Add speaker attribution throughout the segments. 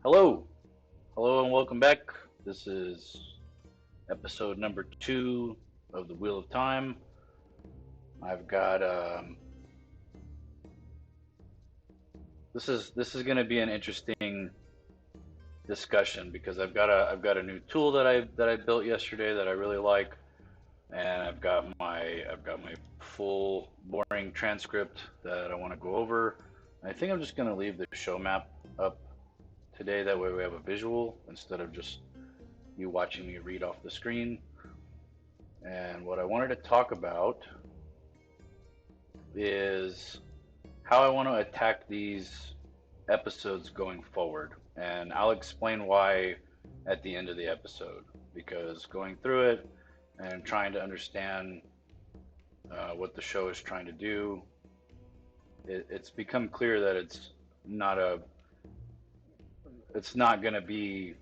Speaker 1: Hello, hello, and welcome back. This is episode number 2 of the Wheel of Time. I've got this is going to be an interesting discussion because I've got a new tool that I built yesterday that I really like, and I've got my full boring transcript that I want to go over. I think I'm just going to leave the show map up today. That way we have a visual instead of just you watching me read off the screen. And what I wanted to talk about is how I want to attack these episodes going forward. And I'll explain why at the end of the episode. Because going through it and trying to understand what the show is trying to do, it's become clear that not a, it's not going to be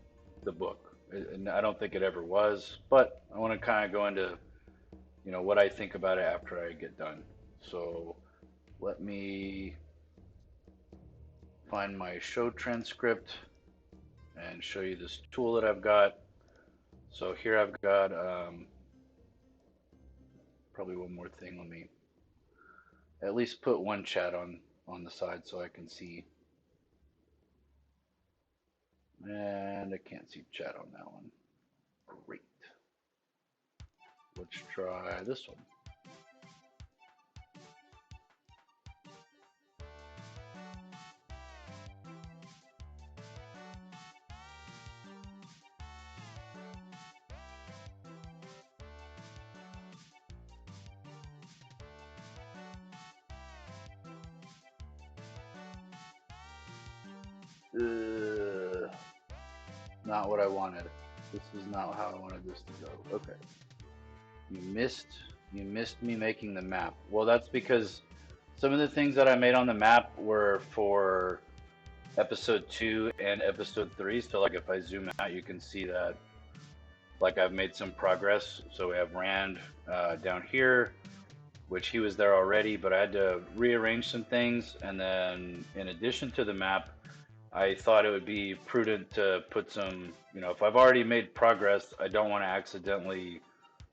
Speaker 1: the book. And I don't think it ever was. But I want to kind of go into what I think about it after I get done. So let me find my show transcript and show you this tool that I've got. So here I've got probably one more thing. Let me at least put one chat on the side so I can see. And I can't see chat on that one. Great. Let's try this one. Not what I wanted. This is not how I wanted this to go. Okay. You missed you missed me making the map. Well, that's because some of the things that I made on the map were for episode 2 and episode 3. So like if I zoom out, you can see that like I've made some progress. So we have Rand down here, which he was there already, but I had to rearrange some things. And then in addition to the map, I thought it would be prudent to put some, if I've already made progress, I don't want to accidentally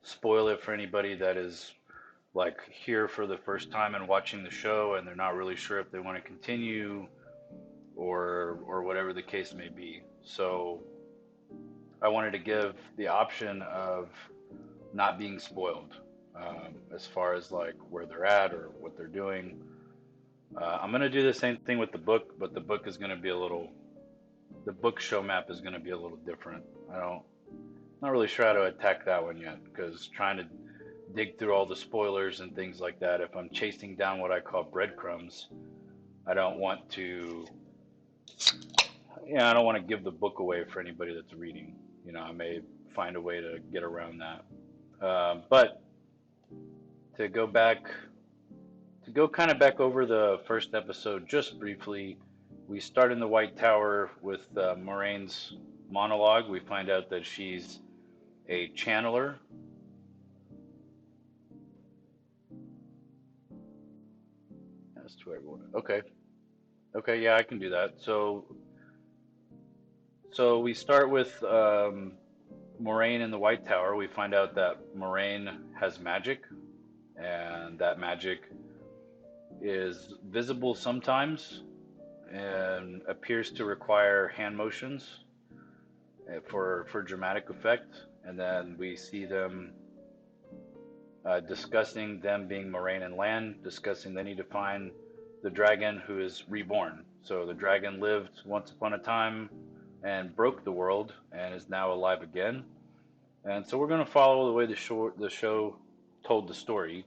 Speaker 1: spoil it for anybody that is like here for the first time and watching the show and they're not really sure if they want to continue or whatever the case may be. So I wanted to give the option of not being spoiled as far as like where they're at or what they're doing. I'm gonna do the same thing with the book, but the book is gonna be the book show map is gonna be a little different. Not really sure how to attack that one yet because trying to dig through all the spoilers and things like that. If I'm chasing down what I call breadcrumbs, I don't want to, I don't want to give the book away for anybody that's reading. I may find a way to get around that. But to go back, to go kind of back over the first episode just briefly, we start in the White Tower with Moraine's monologue. We find out that she's a channeler. That's to everyone. Okay. Okay, yeah, I can do that. So we start with Moraine in the White Tower. We find out that Moraine has magic, and that magic is visible sometimes and appears to require hand motions for dramatic effect. And then we see them discussing them being Moraine and Lan, discussing they need to find the dragon who is reborn. So the dragon lived once upon a time and broke the world and is now alive again. And so we're going to follow the way the show told the story.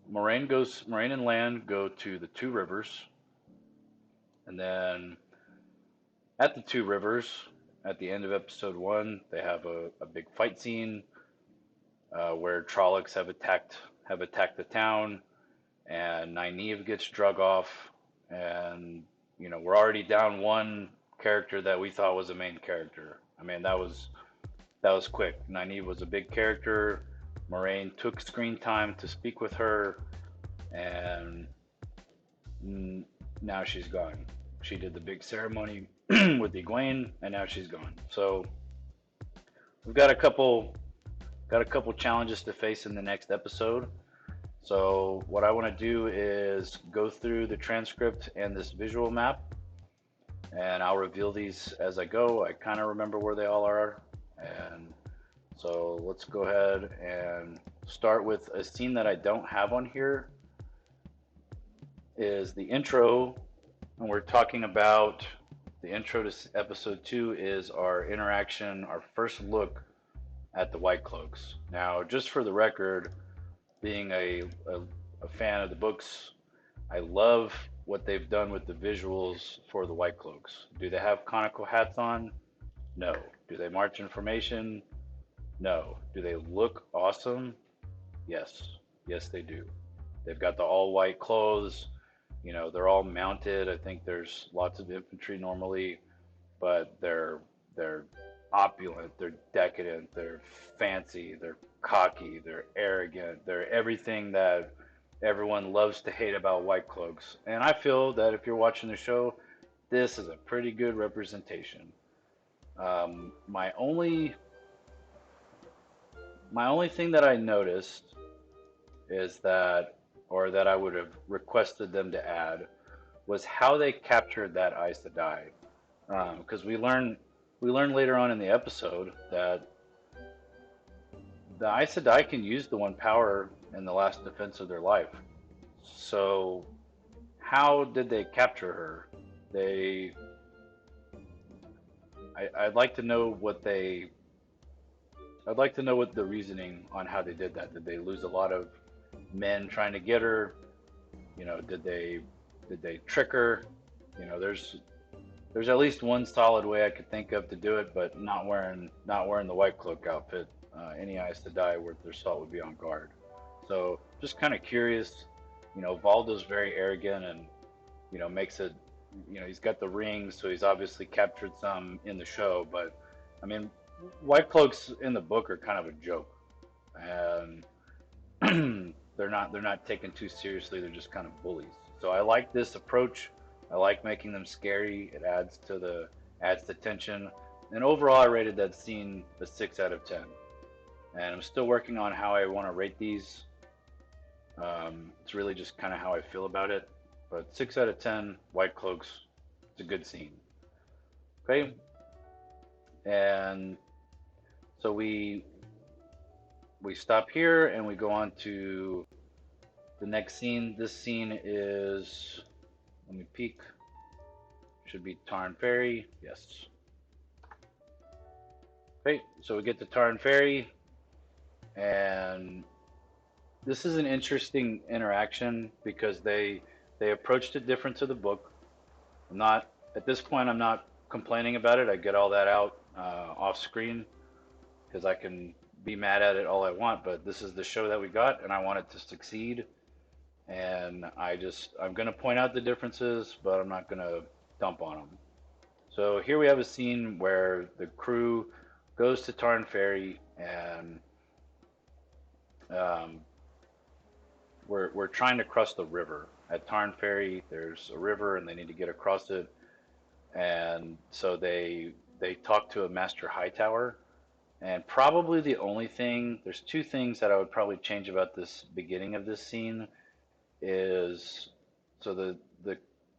Speaker 1: Moraine and Lan go to the two rivers, and then at the two rivers, at the end of episode 1, they have a big fight scene where Trollocs have attacked the town, and Nynaeve gets drug off, and we're already down one character that we thought was a main character. I mean, that was quick. Nynaeve was a big character. Moraine took screen time to speak with her, and now she's gone. She did the big ceremony with Egwene, and now she's gone. So we've got a couple challenges to face in the next episode. So what I want to do is go through the transcript and this visual map, and I'll reveal these as I go. I kind of remember where they all are, and so let's go ahead and start with a scene that I don't have on here. Is the intro, and we're talking about the intro to episode 2 is our interaction, our first look at the White Cloaks. Now, just for the record, being a fan of the books, I love what they've done with the visuals for the White Cloaks. Do they have conical hats on? No. Do they march in formation? No. Do they look awesome? Yes. Yes, they do. They've got the all white clothes. They're all mounted. I think there's lots of infantry normally, but they're opulent, they're decadent, they're fancy, they're cocky, they're arrogant, they're everything that everyone loves to hate about White Cloaks. And I feel that if you're watching the show, this is a pretty good representation. My only thing that I noticed is that, or that I would have requested them to add, was how they captured that Aes Sedai. Because we learn later on in the episode that the Aes Sedai can use the one power in the last defense of their life. So how did they capture her? They, I'd like to know I'd like to know what the reasoning on how they did that. Did they lose a lot of men trying to get her? Did they trick her? There's at least one solid way I could think of to do it, but not wearing the white cloak outfit. Any Aes Sedai worth their salt would be on guard. So just kind of curious. Valdo's very arrogant and makes it. He's got the ring, so he's obviously captured some in the show. But I mean, white cloaks in the book are kind of a joke, and they're not taken too seriously. They're just kind of bullies. So I like this approach. I like making them scary. It adds the tension. And overall, I rated that scene a 6 out of 10. And I'm still working on how I want to rate these. It's really just kind of how I feel about it. But 6 out of 10, White Cloaks. It's a good scene. Okay, and so we stop here and we go on to the next scene. This scene is, let me peek, should be Tarn Ferry. Yes. Okay, so we get to Tarn Ferry, and this is an interesting interaction because they approached it different to the book. I'm not At this point. I'm not complaining about it. I get all that out off screen because I can be mad at it all I want. But this is the show that we got, and I want it to succeed. And I'm gonna point out the differences, but I'm not gonna dump on them. So here we have a scene where the crew goes to Tarn Ferry, and um, we're trying to cross the river. At Tarn Ferry, there's a river, and they need to get across it. And so they talk to a Master Hightower. And probably there's two things that I would probably change about this beginning of this scene is, so the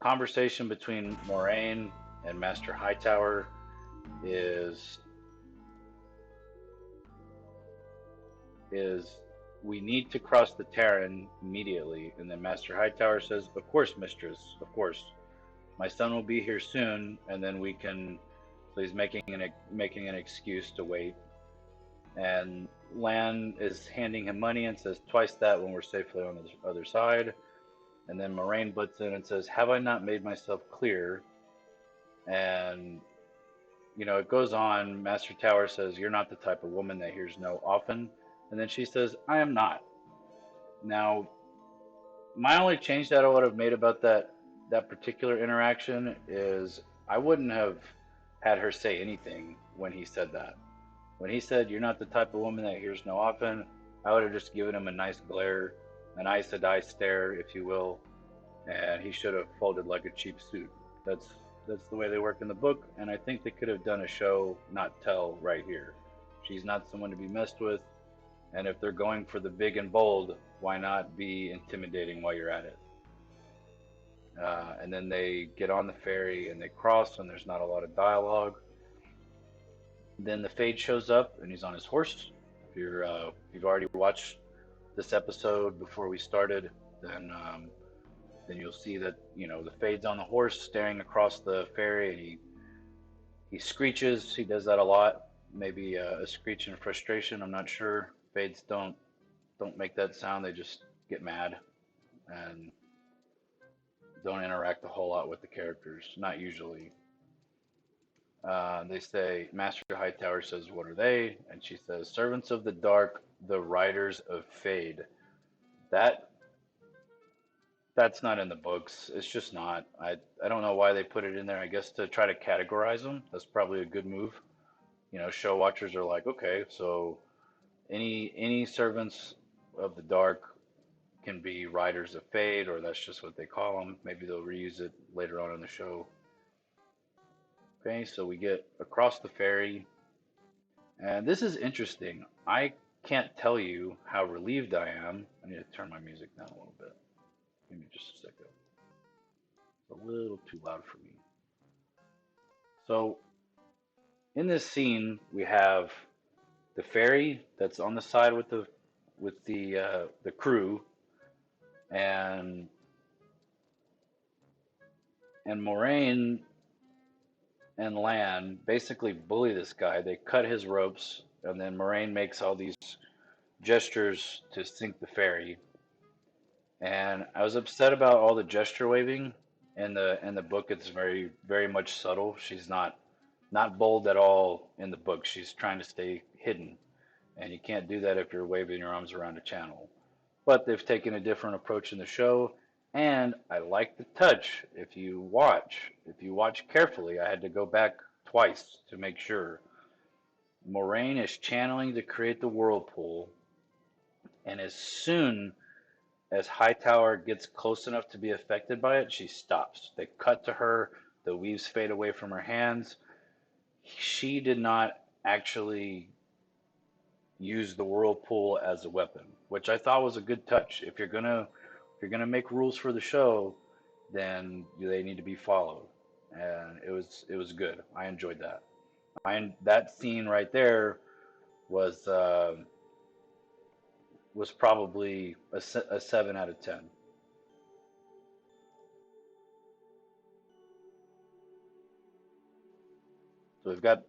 Speaker 1: conversation between Moraine and Master Hightower is is we need to cross the Terran immediately. And then Master Hightower says, "Of course, mistress, of course. My son will be here soon, and then we can." So he's making an excuse to wait. And Lan is handing him money and says, "Twice that when we're safely on the other side." And then Moraine butts in and says, "Have I not made myself clear?" And it goes on. Master Tower says, "You're not the type of woman that hears no often." And then she says, "I am not." Now, my only change that I would have made about that particular interaction is I wouldn't have had her say anything when he said that. When he said, "You're not the type of woman that hears no often," I would have just given him a nice glare, an Aes Sedai stare, if you will, and he should have folded like a cheap suit. That's the way they work in the book, and I think they could have done a show, not tell, right here. She's not someone to be messed with, and if they're going for the big and bold, why not be intimidating while you're at it? And then they get on the ferry and they cross, and there's not a lot of dialogue. Then the Fade shows up, and he's on his horse. If you've already watched this episode before we started, then you'll see that the Fade's on the horse, staring across the ferry, and he screeches. He does that a lot. Maybe a screech in frustration. I'm not sure. Fades don't make that sound. They just get mad and don't interact a whole lot with the characters. Not usually. They say, Master Hightower says, "What are they?" And she says, "Servants of the Dark, the Riders of Fade." That that's not in the books. It's just not. I don't know why they put it in there. I guess to try to categorize them. That's probably a good move. Show watchers are like, okay, so any servants of the dark can be riders of fade, or that's just what they call them. Maybe they'll reuse it later on in the show. Okay, so we get across the ferry, and this is interesting. I can't tell you how relieved I am. I need to turn my music down a little bit. Give me just a second. It's a little too loud for me. So in this scene, we have the ferry that's on the side with the crew, and Moraine and Lan basically bully this guy. They cut his ropes, and then Moraine makes all these gestures to sink the ferry. And I was upset about all the gesture waving. In the book, it's very much subtle. She's not bold at all in the book. She's trying to stay hidden, and you can't do that if you're waving your arms around a channel. But they've taken a different approach in the show, and I like the touch. If you watch carefully, I had to go back twice to make sure. Moraine is channeling to create the whirlpool, and as soon as Hightower gets close enough to be affected by it, she stops. They cut to her, the weaves fade away from her hands. She did not actually use the whirlpool as a weapon, which I thought was a good touch. If you're gonna make rules for the show, then they need to be followed, and it was good. I enjoyed that. That scene right there was uh, was probably a 7 out of 10. So we've got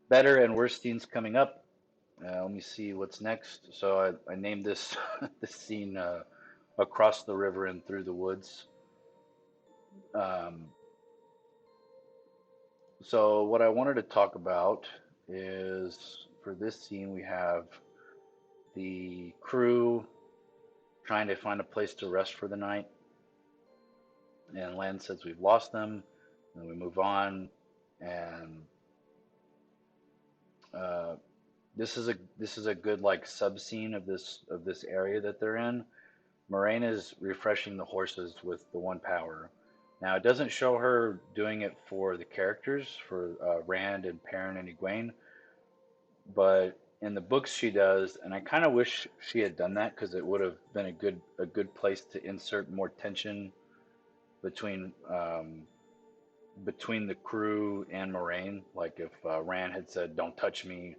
Speaker 1: better and worse scenes coming up. Let me see what's next. So I named this this scene across the river and through the woods. Um, so what I wanted to talk about is for this scene we have the crew trying to find a place to rest for the night, and Lan says we've lost them. And we move on, and uh, this is a good like sub scene of this area that they're in. Moraine is refreshing the horses with the one power. Now it doesn't show her doing it for the characters for Rand and Perrin and Egwene, but in the books she does, and I kind of wish she had done that because it would have been a good place to insert more tension between between the crew and Moraine. Like if Rand had said, "Don't touch me,"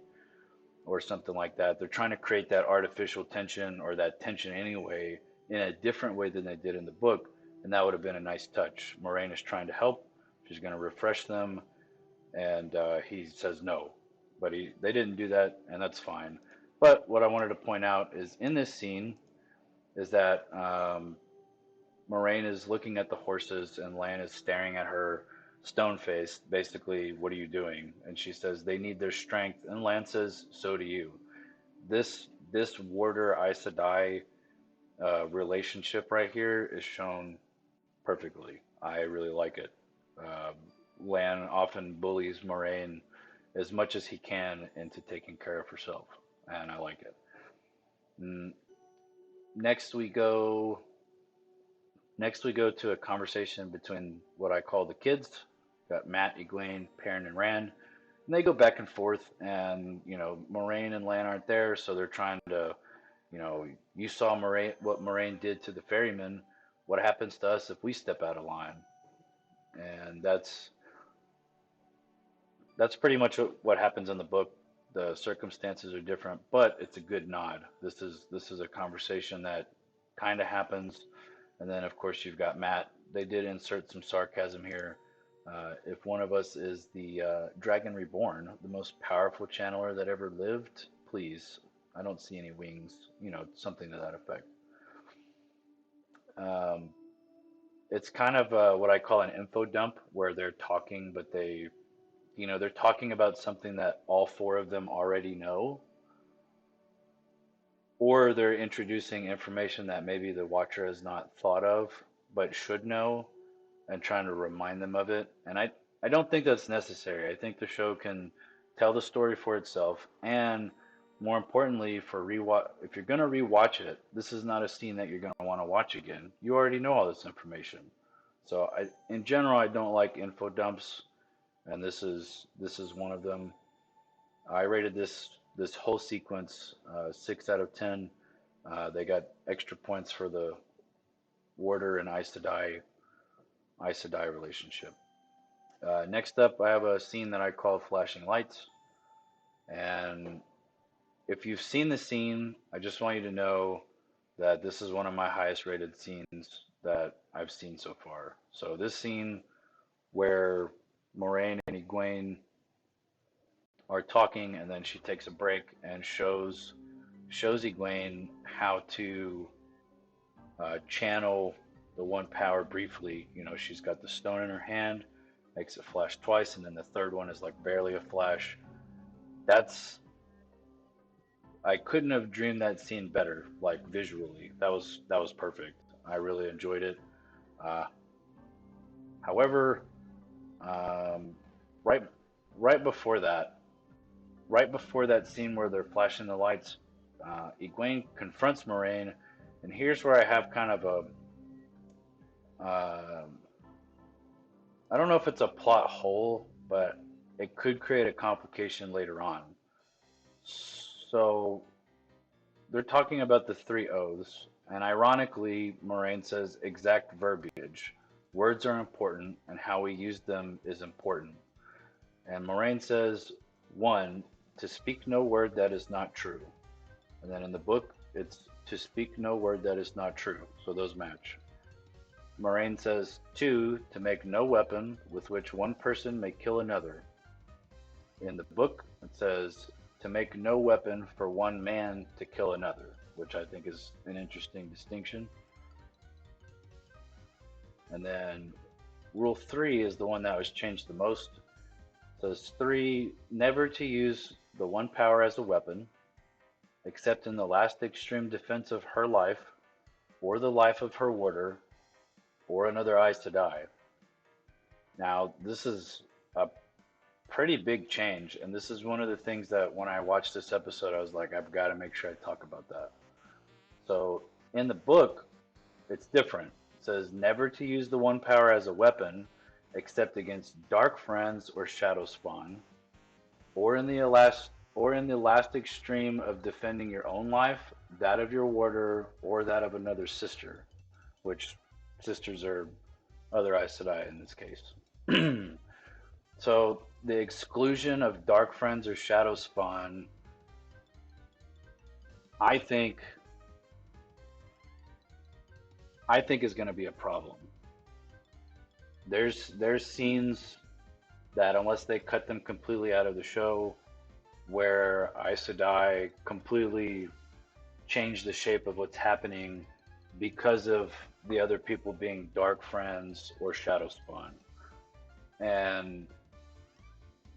Speaker 1: or something like that. They're trying to create that artificial tension or that tension anyway in a different way than they did in the book, and that would have been a nice touch. Moraine is trying to help. She's going to refresh them, and he says no, but they didn't do that, and that's fine. But what I wanted to point out is in this scene is that Moraine is looking at the horses, and Lan is staring at her stone faced, basically, "What are you doing?" And she says, "They need their strength." And Lan says, "So do you." This Warder Aes Sedai relationship right here is shown perfectly. I really like it. Um, Lan often bullies Moraine as much as he can into taking care of herself, and I like it. Mm, Next we go. Next we go to a conversation between what I call the kids. Got Matt, Egwene, Perrin, and Rand. And they go back and forth, and Moraine and Lan aren't there, so they're trying to, you saw Moraine, what Moraine did to the ferryman. What happens to us if we step out of line? And that's pretty much what happens in the book. The circumstances are different, but it's a good nod. This is a conversation that kind of happens, and then of course you've got Matt. They did insert some sarcasm here. If one of us is the Dragon Reborn, the most powerful channeler that ever lived, please. I don't see any wings. Something to that effect. Um, it's kind of what I call an info dump, where they're talking, but they're talking about something that all four of them already know, or they're introducing information that maybe the watcher has not thought of but should know, and trying to remind them of it. And I don't think that's necessary. I think the show can tell the story for itself, and more importantly, for rewatch, if you're going to rewatch it, this is not a scene that you're going to want to watch again. You already know all this information. So in general, I don't like info dumps, and this is one of them. I rated this whole sequence 6 out of 10. They got extra points for the Warder and Aes Sedai relationship. Next up, I have a scene that I call flashing lights. And if you've seen the scene, I just want you to know that this is one of my highest rated scenes that I've seen so far. So this scene where Moraine and Egwene are talking, and then she takes a break and shows Egwene how to channel the one power briefly. She's got the stone in her hand, makes it flash twice, and then the third one is like barely a flash. That's I couldn't have dreamed that scene better, like visually. That was perfect. I really enjoyed it. Uh, however, um, right right before that, right before that scene where they're flashing the lights, Egwene confronts Moraine, and here's where I have kind of a I don't know if it's a plot hole, but it could create a complication later on. So they're talking about the three oaths, and ironically, Moraine says exact verbiage. Words are important, and how we use them is important. And Moraine says, one, to speak no word that is not true. And then in the book, it's to speak no word that is not true. So those match. Moraine says, two, to make no weapon with which one person may kill another. In the book, it says to make no weapon for one man to kill another, which I think is an interesting distinction. And then rule three is the one that was changed the most. It says three, never to use the one power as a weapon, except in the last extreme defense of her life, or the life of her warder, or another Aes Sedai. Now, this is a pretty big change, and this is one of the things that when I watched this episode, I was like, I've got to make sure I talk about that. So in the book, it's different. It says never to use the one power as a weapon, except against dark friends or shadow spawn, or in the last extreme of defending your own life, that of your warder, or that of another sister, which sisters are other Aes Sedai in this case. So the exclusion of dark friends or shadow spawn, I think, I think is going to be a problem. There's scenes that unless they cut them completely out of the show, where Aes Sedai completely change the shape of what's happening because of the other people being dark friends or shadow spawn. And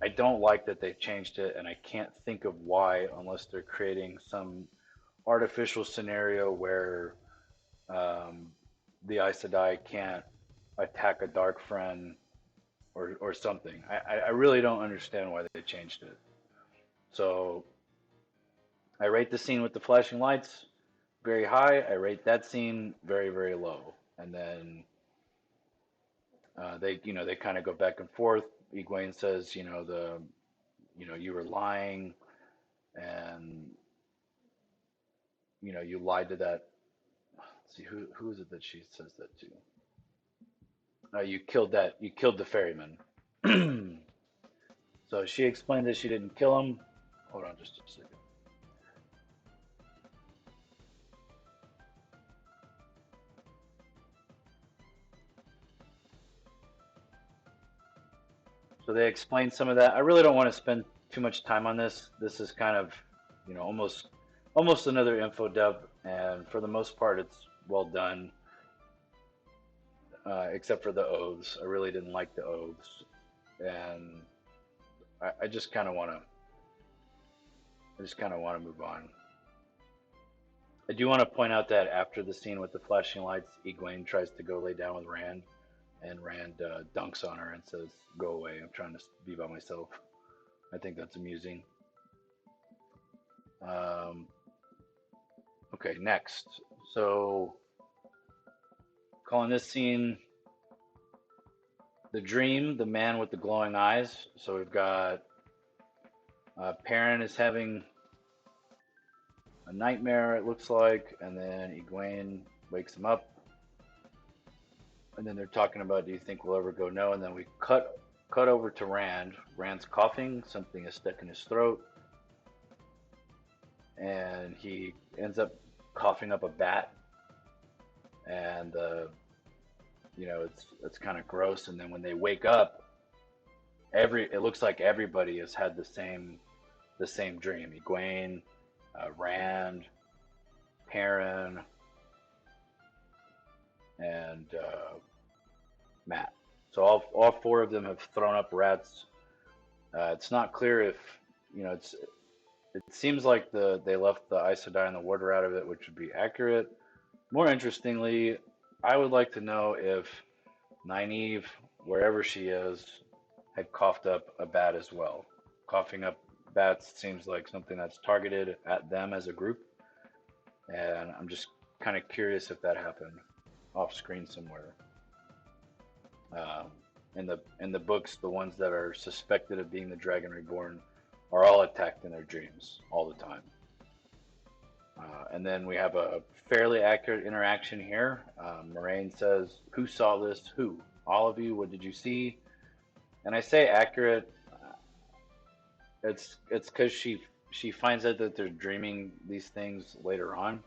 Speaker 1: I don't like that they've changed it, and I can't think of why unless they're creating some artificial scenario where um, the Aes Sedai can't attack a dark friend or something. I really don't understand why they changed it. So I rate the scene with the flashing lights very high. I rate that scene very, very low. And then they kind of go back and forth. Egwene says, you were lying, and you lied to that. Let's see, who is it that she says that to? You killed the ferryman. So she explained that she didn't kill him. Hold on just a second. So they explained some of that. I really don't want to spend too much time on this. This is kind of, almost another info dub, and for the most part, it's well done, except for the oaths. I really didn't like the oaths, and I just kind of want to, move on. I do want to point out that after the scene with the flashing lights, Egwene tries to go lay down with Rand, and Rand dunks on her and says, "Go away. I'm trying to be by myself." I think that's amusing. Um, okay, next. So, calling this scene the dream, the man with the glowing eyes. So we've got Perrin is having a nightmare, it looks like, and then Egwene wakes him up, and then they're talking about, do you think we'll ever go? No, and then we cut over to Rand. Rand's coughing, something is stuck in his throat, and he ends up coughing up a bat, and it's kind of gross. And then when they wake up, it looks like everybody has had the same dream. Egwene, Rand, Perrin, and Matt. So all four of them have thrown up rats. It's not clear if it seems like they left the Aes and the water out of it, which would be accurate. More interestingly, I would like to know if Nynaeve, wherever she is, had coughed up a bat as well. Coughing up bats seems like something that's targeted at them as a group, and I'm just kind of curious if that happened off screen somewhere. Um, in the books, the ones that are suspected of being the Dragon Reborn are all attacked in their dreams all the time. And then we have a fairly accurate interaction here. Moraine says, "Who saw this? Who? All of you? What did you see?" And I say accurate. It's because she finds out that they're dreaming these things later on.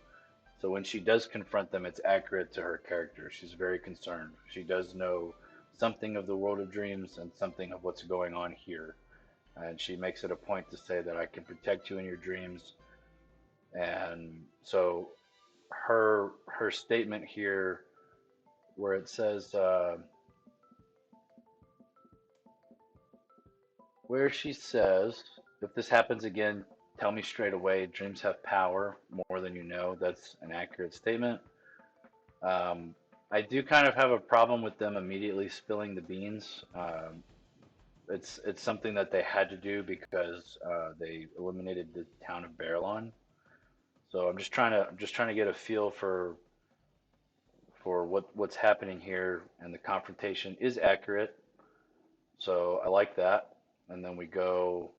Speaker 1: So when she does confront them, it's accurate to her character. She's very concerned. She does know something of the world of dreams and something of what's going on here. And she makes it a point to say that I can protect you in your dreams. And so her statement here, where it says, where she says, if this happens again, tell me straight away. Dreams have power more than you know. That's an accurate statement. I do kind of have a problem with them immediately spilling the beans. It's something that they had to do because they eliminated the town of Barillon. So I'm just trying to get a feel for what's happening here, and the confrontation is accurate. So I like that. And then we go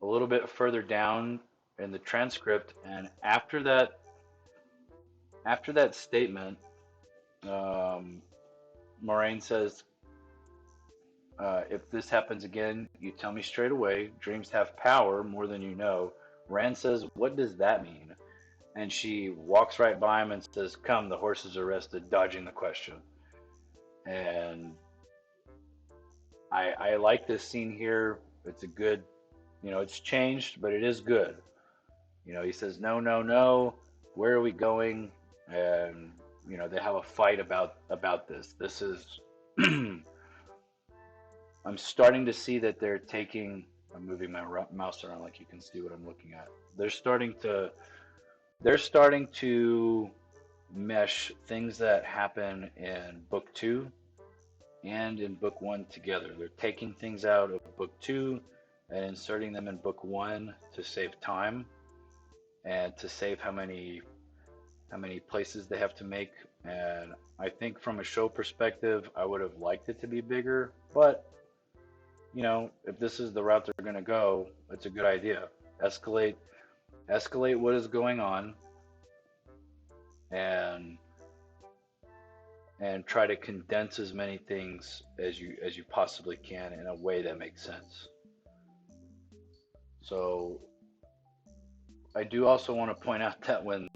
Speaker 1: a little bit further down in the transcript, and after that statement, um, Moraine says, "If this happens again, you tell me straight away. Dreams have power more than you know." Rand says, "What does that mean?" And she walks right by him and says, "Come, the horses are rested," dodging the question. And I like this scene here. It's a good, it's changed, but it is good. He says, "No, no, no. Where are we going?" And they have a fight about this. This is I'm starting to see that they're taking. I'm moving my mouse around like you can see what I'm looking at. They're starting to mesh things that happen in book two and in book one together. They're taking things out of book two and inserting them in book one to save time and to save how many places they have to make And I think from a show perspective, I would have liked it to be bigger. But, if this is the route they're going to go, it's a good idea. Escalate, escalate what is going on, and try to condense as many things as you possibly can in a way that makes sense. So I do also want to point out that when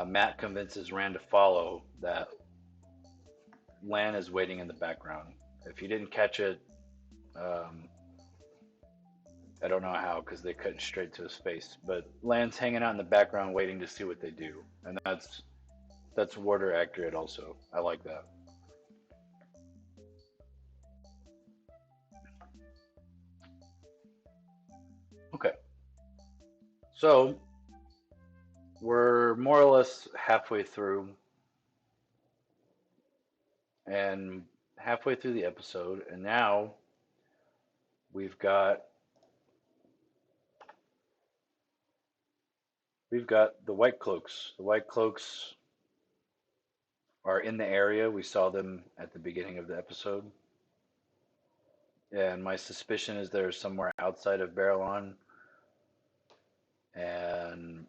Speaker 1: Matt convinces Rand to follow, that Lan is waiting in the background. If you didn't catch it, um, I don't know how because they cut straight to his face. But Lan's hanging out in the background waiting to see what they do, and that's Warder accurate also. I like that. Okay, so we're more or less halfway through, and halfway through the episode, and now we've got we've got the White Cloaks. The White Cloaks are in the area. We saw them at the beginning of the episode, and my suspicion is they're somewhere outside of Barrelon, and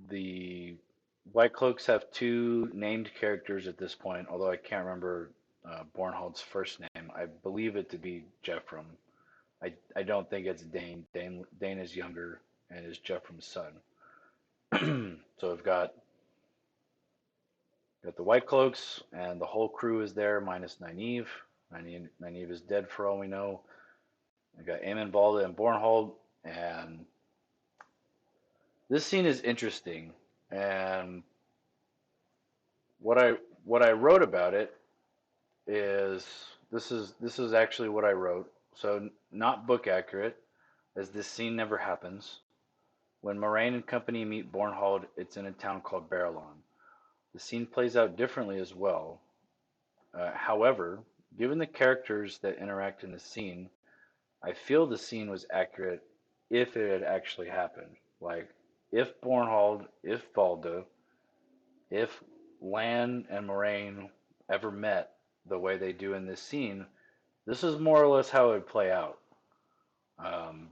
Speaker 1: the White Cloaks have two named characters at this point, although I can't remember Bornhold's first name. I believe it to be Jeffrem. I don't think it's Dane. Dane is younger and is Jeffrem's son. So we've got the White Cloaks, and the whole crew is there minus Nynaeve. Nynaeve is dead for all we know. We got Aemon, Valda, and Bornhold, and this scene is interesting. And what I what I wrote about it is this is actually what I wrote. So not book accurate, as this scene never happens. When Moraine and company meet Bornhold, it's in a town called Barrelon. The scene plays out differently as well. However, given the characters that interact in the scene, I feel the scene was accurate if it had actually happened. Like, if Bornhold, if Valda, if Lan and Moraine ever met the way they do in this scene, this is more or less how it would play out. Um,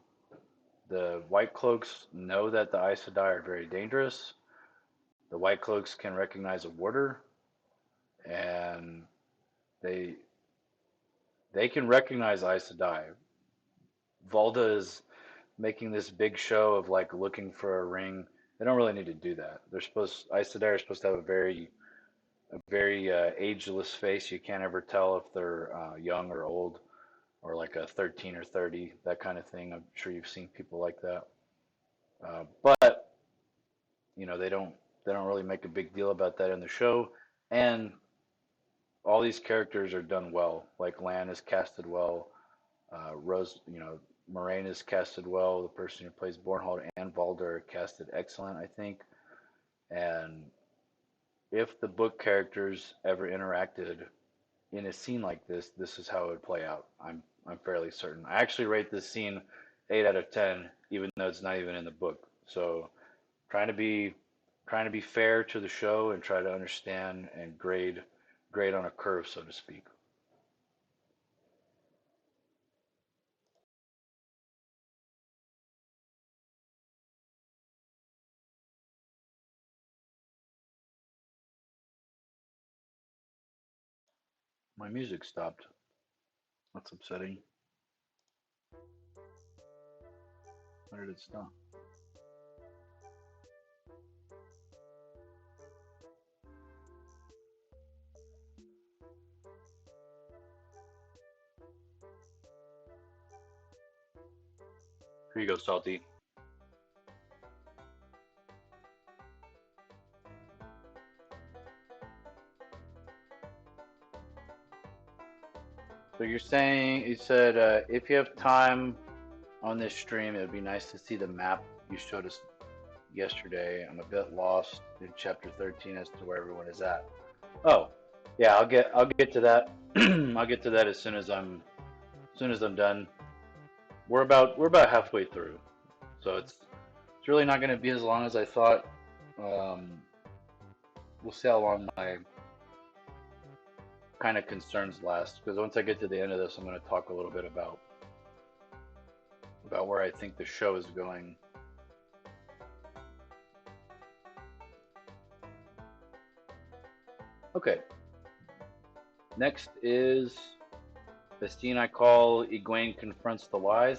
Speaker 1: the White Cloaks know that the Aes Sedai are very dangerous. The White Cloaks can recognize a warder, and they they can recognize Aes Sedai. Valda is making this big show of like looking for a ring. They don't really need to do that. Aes Sedai are supposed to have a very ageless face. You can't ever tell if they're young or old, or like a 13 or 30, that kind of thing. I'm sure you've seen people like that. But they don't really make a big deal about that in the show, and all these characters are done well. Like Lan is casted well. Rose, Moraine is casted well. The person who plays Bornhold and Valder are casted excellent, I think. And if the book characters ever interacted in a scene like this is how it would play out. I'm fairly certain. I actually rate this scene 8 out of 10, even though it's not even in the book. So trying to be trying to be fair to the show and try to understand and grade on a curve, so to speak. My music stopped. That's upsetting. Why did it stop? Here you go, Salty. So you said if you have time on this stream, it would be nice to see the map you showed us yesterday. I'm a bit lost in chapter 13 as to where everyone is at. Oh, yeah, I'll get to that. I'll get to that as soon as I'm done. We're about halfway through, so it's really not going to be as long as I thought. we'll see how long my kind of concerns last. Because once I get to the end of this, I'm going to talk a little bit about where I think the show is going. Okay. Next is the scene I call Egwene confronts the lies.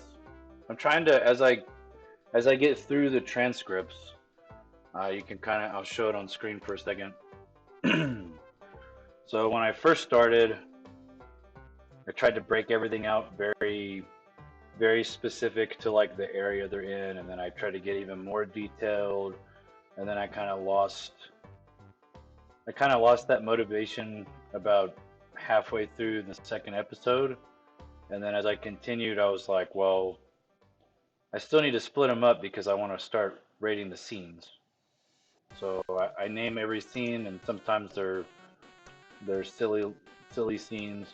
Speaker 1: I'm trying to as I get through the transcripts, you can kind of I'll show it on screen for a second. So when I first started, I tried to break everything out very specific to like the area they're in, and then I tried to get even more detailed, and then I kind of lost that motivation about halfway through the second episode. And then as I continued, I was like, well, I still need to split them up because I want to start rating the scenes. So I name every scene, and sometimes they're silly scenes,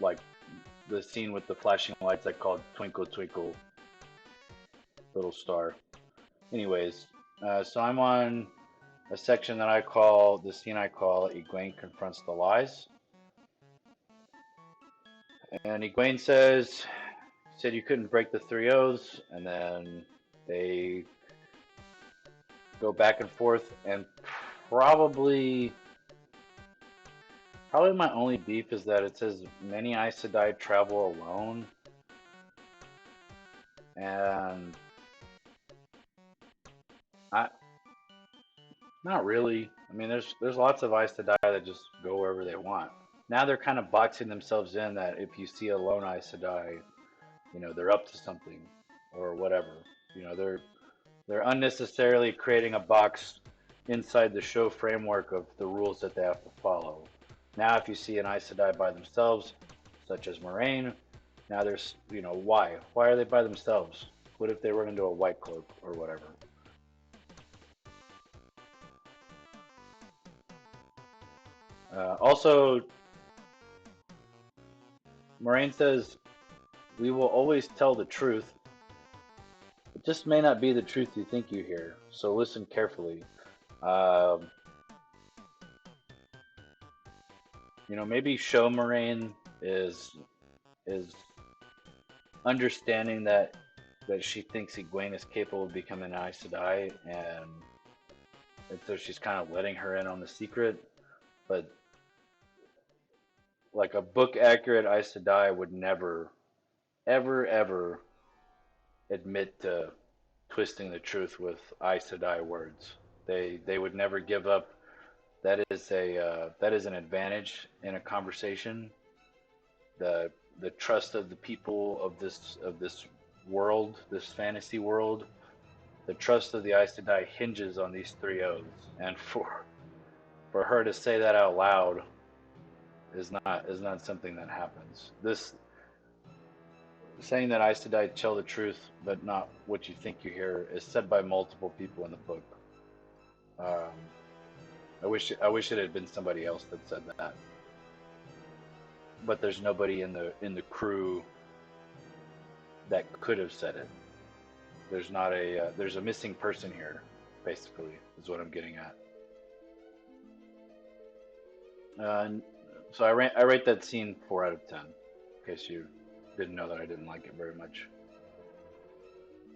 Speaker 1: like the scene with the flashing lights I called Twinkle Twinkle Little Star. Anyways, so I'm on a section that I call the scene I call Egwene confronts the lies. And Egwene said you couldn't break the three oaths, and then they go back and forth, and probably probably my only beef is that it says many Aes Sedai travel alone, and I not really. I mean, there's lots of Aes Sedai that just go wherever they want. Now they're kind of boxing themselves in that if you see a lone Aes Sedai, they're up to something or whatever. They're unnecessarily creating a box inside the show framework of the rules that they have to follow. Now, if you see an Aes Sedai by themselves, such as Moraine, now there's, why? Why are they by themselves? What if they run into a white cloak or whatever? Also, Moraine says, we will always tell the truth. It just may not be the truth you think you hear, so listen carefully. Um, maybe show Moraine is understanding that she thinks Egwene is capable of becoming an Aes Sedai, and so she's kind of letting her in on the secret. But like a book accurate Aes Sedai would never, ever admit to twisting the truth with Aes Sedai words. They would never give up. That is an advantage in a conversation. The trust of the people of this world, this fantasy world, the trust of the Aes Sedai hinges on these three oaths, and for her to say that out loud is not something that happens. This saying that Aes Sedai tell the truth, but not what you think you hear, is said by multiple people in the book. Um, I wish it had been somebody else that said that, but there's nobody in the crew that could have said it. There's a missing person here, basically, is what I'm getting at. Uh, so I rate that scene 4 out of 10. In case you didn't know that I didn't like it very much.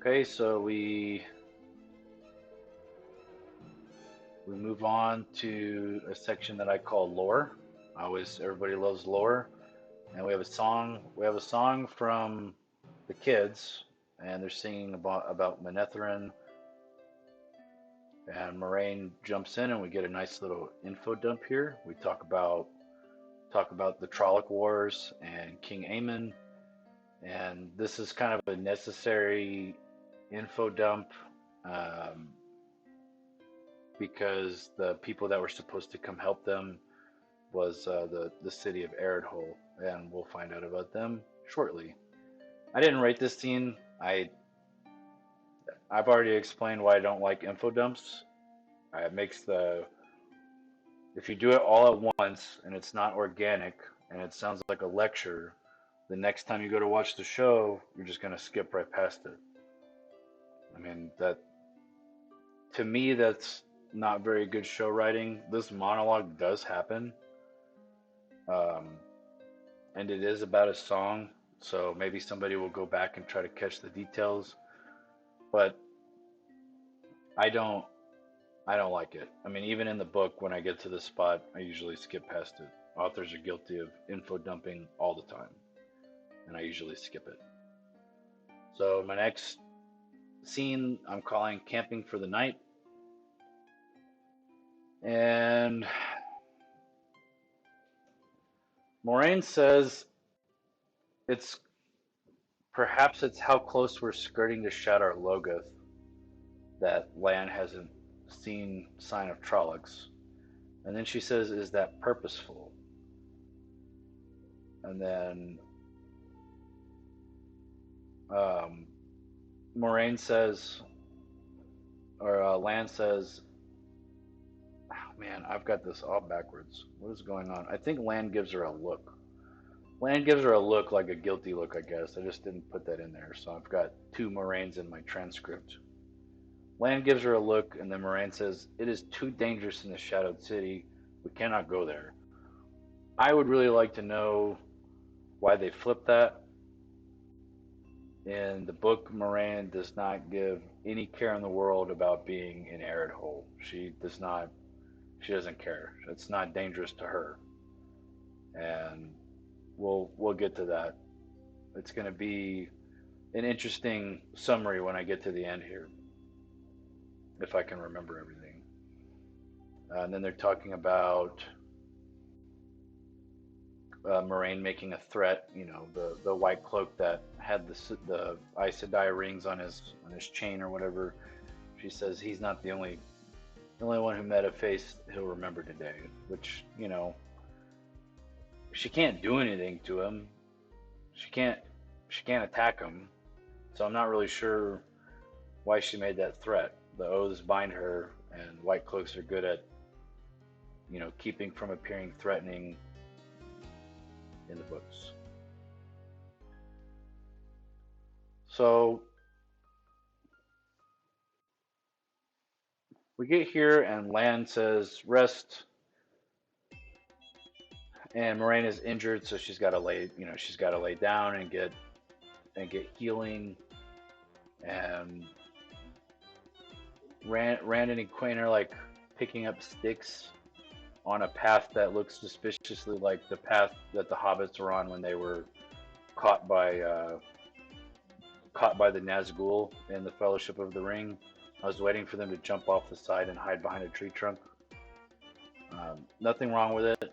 Speaker 1: Okay, so we move on to a section that I call lore. Always everybody loves lore, and we have a song. We have a song from the kids, and they're singing about Manetheren. And Moraine jumps in, and we get a nice little info dump here. We talk about the Trolloc Wars and King Aemon, and this is kind of a necessary info dump, um, because the people that were supposed to come help them was the city of Eredhol, and we'll find out about them shortly. I didn't rate this scene. I've already explained why I don't like info dumps. It makes the if you do it all at once and it's not organic and it sounds like a lecture, the next time you go to watch the show, you're just gonna skip right past it. I mean, that to me, that's not very good show writing. This monologue does happen, um, and it is about a song, so maybe somebody will go back and try to catch the details. But I don't, I don't like it. I mean, even in the book, when I get to this spot, I usually skip past it. Authors are guilty of info dumping all the time, and I usually skip it. So my next scene, I'm calling camping for the night, and Moraine says it's perhaps it's how close we're skirting to Shadar Logoth that Lan hasn't seen sign of Trollocs. And then she says, "Is that purposeful?" And then um, Moraine says, or Lan says, oh, "Man, I've got this all backwards. What is going on?" I think Lan gives her a look. Lan gives her a look, like a guilty look, I guess. I just didn't put that in there, so I've got two Moraines in my transcript. Lan gives her a look, and then Moraine says, "It is too dangerous in the Shadowed City. We cannot go there." I would really like to know why they flipped that. In the book, Moraine does not give any care in the world about being in Arid Hole. She does not. She doesn't care. It's not dangerous to her, and we'll get to that. It's going to be an interesting summary when I get to the end here, if I can remember everything. And then they're talking about Moraine making a threat. You know, the white cloak that had the Aes Sedai rings on his chain or whatever. She says he's not the only one who met a face he'll remember today. Which, you know, she can't do anything to him. She can't she can't attack him. So I'm not really sure why she made that threat. The oaths bind her, and white cloaks are good at, you know, keeping from appearing threatening in the books. So we get here, and Lan says rest, and Moraine is injured, so she's got to lay down and get healing. And Rand and Egwene are like picking up sticks on a path that looks suspiciously like the path that the hobbits were on when they were caught by uh, caught by the Nazgul in the Fellowship of the Ring. I was waiting for them to jump off the side and hide behind a tree trunk. Nothing wrong with it.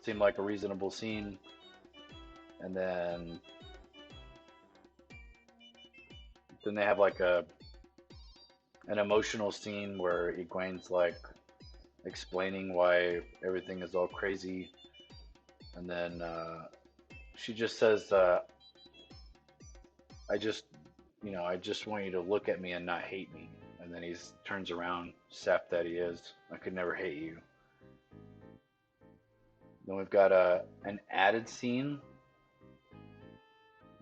Speaker 1: Seemed like a reasonable scene. And then they have like an emotional scene where Egwene's like explaining why everything is all crazy, and then she just says, "I just, I just want you to look at me and not hate me." And then he turns around, sap that he is. "I could never hate you." Then we've got an added scene.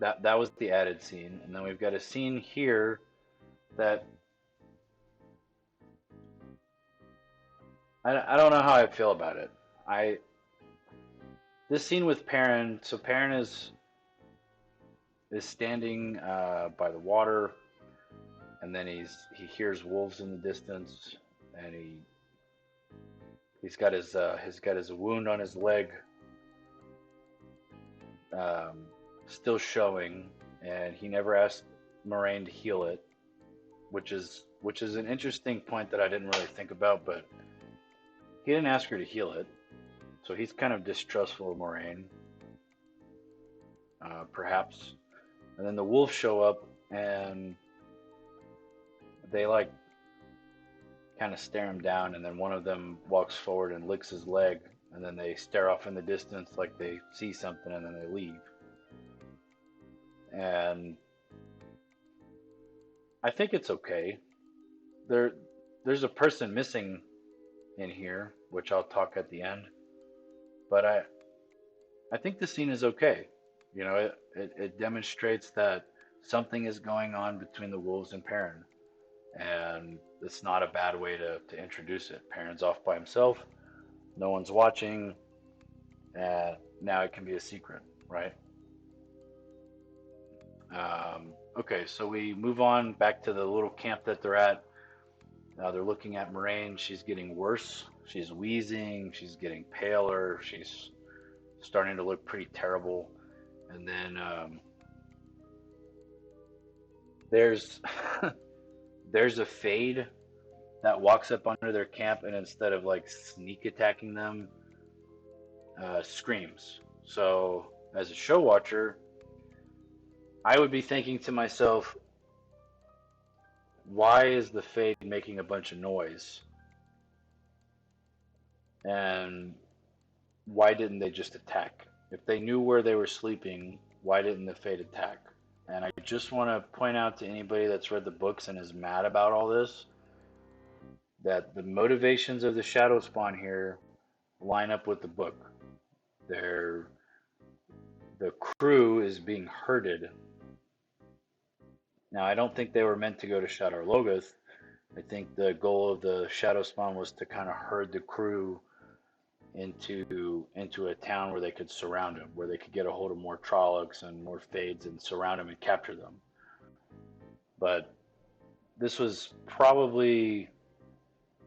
Speaker 1: That was the added scene, and then we've got a scene here that I don't know how I feel about it. I This scene with Perrin. So Perrin is standing by the water, and then he hears wolves in the distance, and he's got his wound on his leg, um, still showing, and he never asked Moraine to heal it, which is an interesting point that I didn't really think about, but he didn't ask her to heal it, so he's kind of distrustful of Moraine, perhaps. And then the wolves show up, and they like kind of stare him down, and then one of them walks forward and licks his leg, and then they stare off in the distance like they see something, and then they leave. And I think it's okay. There, there's a person missing in here, which I'll talk at the end. But I think the scene is okay. It demonstrates that something is going on between the wolves and Perrin, and it's not a bad way to introduce it. Perrin's off by himself, no one's watching, and now it can be a secret, right? Okay, so we move on back to the little camp that they're at. Now they're looking at Moraine. She's getting worse. She's wheezing. She's getting paler. She's starting to look pretty terrible. And then there's there's a fade that walks up under their camp, and instead of like sneak attacking them, screams. So as a show watcher, I would be thinking to myself, why is the fade making a bunch of noise? And why didn't they just attack? If they knew where they were sleeping, why didn't the fade attack? And I just want to point out to anybody that's read the books and is mad about all this that the motivations of the shadow spawn here line up with the book. They're, the crew is being herded. Now, I don't think they were meant to go to Shadar Logoth. I think the goal of the shadow spawn was to kind of herd the crew into a town where they could surround him, where they could get a hold of more Trollocs and more Fades and surround him and capture them. But this was probably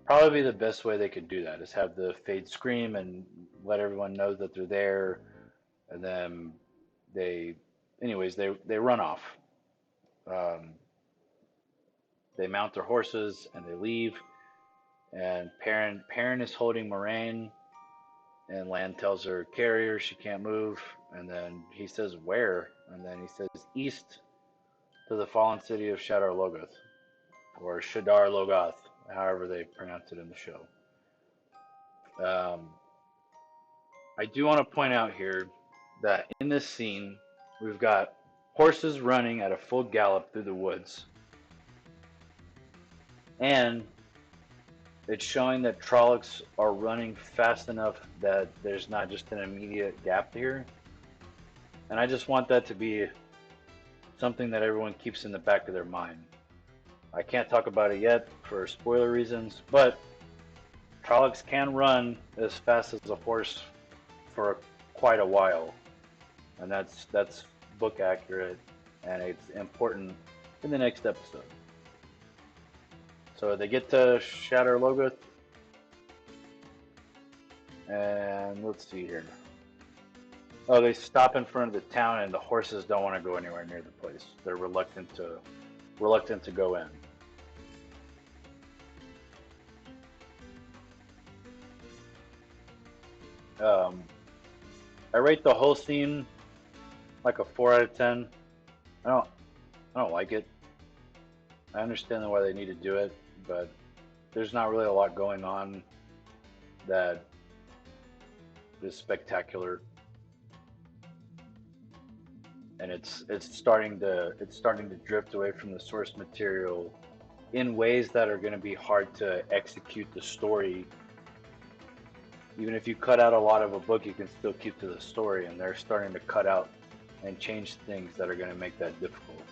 Speaker 1: the best way they could do that, is have the Fade scream and let everyone know that they're there, and then they, anyways, they run off. Um, they mount their horses and they leave. And Perrin is holding Moraine, and Lan tells her, carry her, she can't move. And then he says, where? And then he says, east to the fallen city of Shadar Logoth, or Shadar Logoth, however they pronounce it in the show. I do want to point out here that in this scene, we've got horses running at a full gallop through the woods. And it's showing that Trollocs are running fast enough that there's not just an immediate gap here. And I just want that to be something that everyone keeps in the back of their mind. I can't talk about it yet for spoiler reasons, but Trollocs can run as fast as a horse for quite a while. And that's book accurate, and it's important in the next episode. So they get to Shadar Logoth, and let's see here. Oh, they stop in front of the town, and the horses don't want to go anywhere near the place. They're reluctant to go in. I rate the whole scene like a 4 out of 10. I don't like it. I understand why they need to do it, but there's not really a lot going on that is spectacular, and it's starting to drift away from the source material in ways that are going to be hard to execute the story. Even if you cut out a lot of a book, you can still keep to the story, and they're starting to cut out and change things that are going to make that difficult.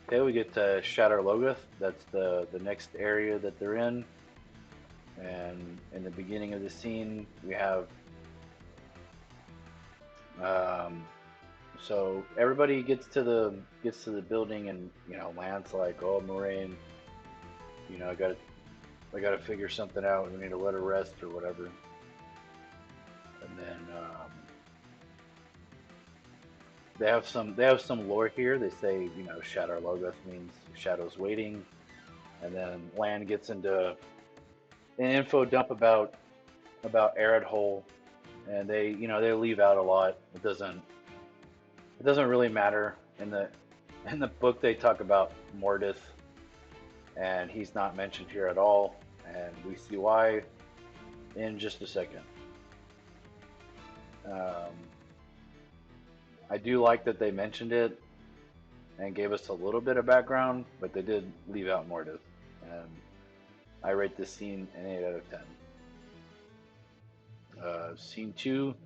Speaker 1: Okay, we get to Shadar Logoth. That's the next area that they're in. And in the beginning of the scene, we have so everybody gets to the building, and Lan's like, "Oh, Moraine, I gotta figure something out. We need to let her rest or whatever." And then they have some lore here. They say Shadar Logoth means shadows waiting, and then Lan gets into an info dump about Arid Hole, and they leave out a lot. It doesn't really matter. In the book they talk about Mordith, and he's not mentioned here at all, and we see why in just a second. I do like that they mentioned it and gave us a little bit of background, but they did leave out Mordith, and I rate this scene an 8 out of 10. Scene 2,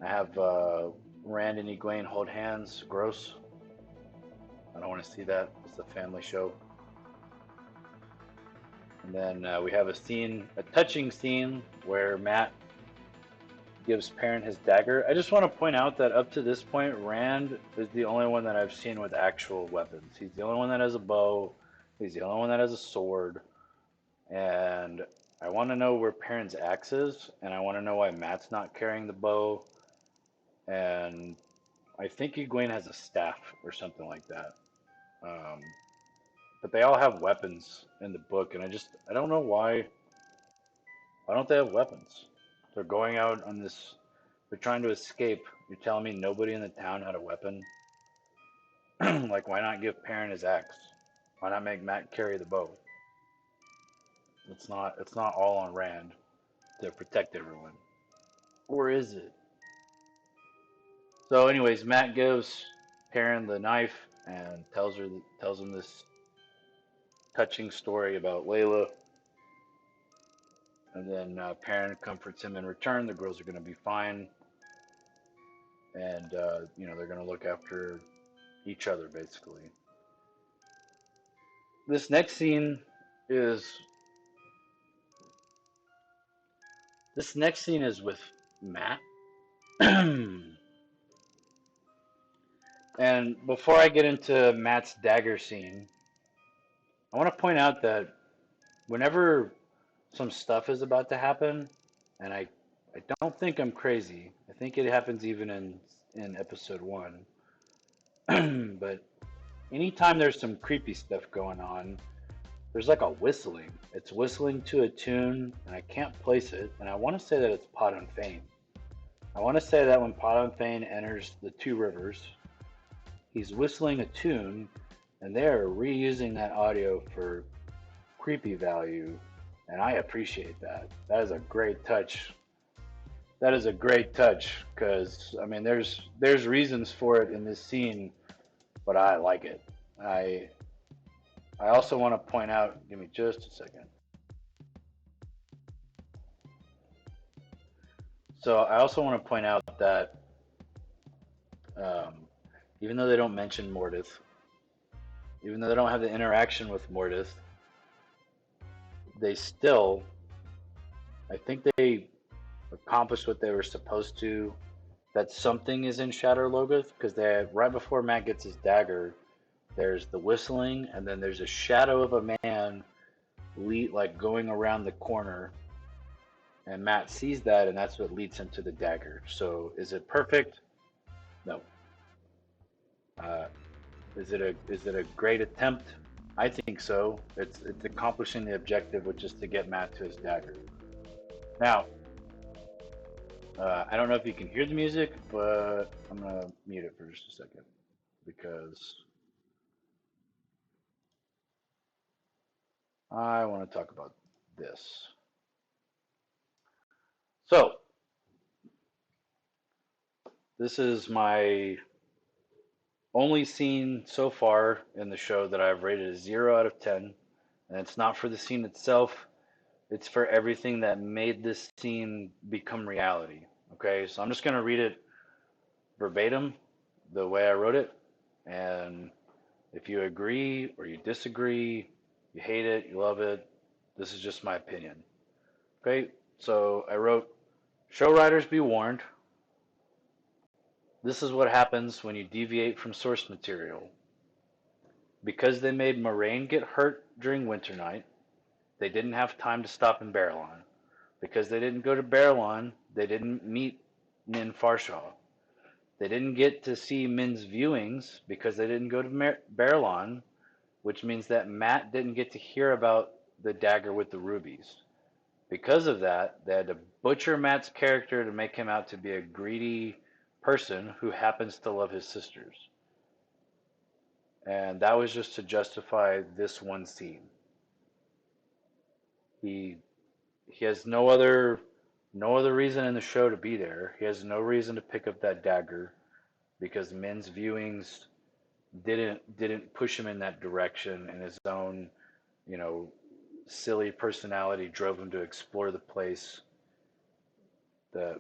Speaker 1: I have Rand and Egwene hold hands. Gross. I don't want to see that. It's a family show. And then we have a scene, a touching scene, where Matt gives Perrin his dagger. I just want to point out that up to this point, Rand is the only one that I've seen with actual weapons. He's the only one that has a bow. He's the only one that has a sword. And I want to know where Perrin's axe is, and I want to know why Matt's not carrying the bow. And I think Egwene has a staff or something like that. Um, but they all have weapons in the book, and I don't know why don't they have weapons? They're going out on this. They're trying to escape. You're telling me nobody in the town had a weapon? Like, why not give Perrin his axe? Why not make Matt carry the bow? It's not all on Rand to protect everyone. Or is it? So, anyways, Matt gives Perrin the knife and tells him this touching story about Layla. And then Perrin comforts him in return. The girls are going to be fine, and they're going to look after each other basically. This next scene is with Matt. And before I get into Matt's dagger scene, I want to point out that whenever some stuff is about to happen, and I don't think I'm crazy. I think it happens even in episode 1. But anytime there's some creepy stuff going on, there's like a whistling. It's whistling to a tune, and I can't place it. And I want to say that it's Pot on Fame. I want to say that when Pot on Fame enters the Two Rivers, he's whistling a tune, and they're reusing that audio for creepy value, and I appreciate that. That is a great touch. That is a great touch because I mean, there's reasons for it in this scene, but I like it. I I also want to point out. Give me just a second. So I also want to point out that um, even though they don't mention Mortis, even though they don't have the interaction with Mortis, they still, I think they accomplished what they were supposed to. That something is in Shadow Logoth because they right before Matt gets his dagger, there's the whistling, and then there's a shadow of a man like going around the corner, and Matt sees that, and that's what leads him to the dagger. So is it perfect? No. Uh, is it a great attempt? I think so. It's accomplishing the objective, which is to get Matt to his dagger. Now, I don't know if you can hear the music, but I'm gonna mute it for just a second because I want to talk about this. So, this is my only scene so far in the show that I've rated a 0 out of 10. And it's not for the scene itself, it's for everything that made this scene become reality. Okay, so I'm just going to read it verbatim the way I wrote it. And if you agree or you disagree, you hate it, you love it, this is just my opinion. Okay, so I wrote, show writers be warned. This is what happens when you deviate from source material. Because they made Moraine get hurt during Winter Night, they didn't have time to stop in Barrelon. Because they didn't go to Barrelon, they didn't meet Min Farshaw. They didn't get to see Min's viewings because they didn't go to Barrelon, which means that Matt didn't get to hear about the dagger with the rubies. Because of that, they had to butcher Matt's character to make him out to be a greedy person who happens to love his sisters. And that was just to justify this one scene. He he has no other reason in the show to be there. He has no reason to pick up that dagger because Min's viewings didn't push him in that direction, and his own, you know, silly personality drove him to explore the place. The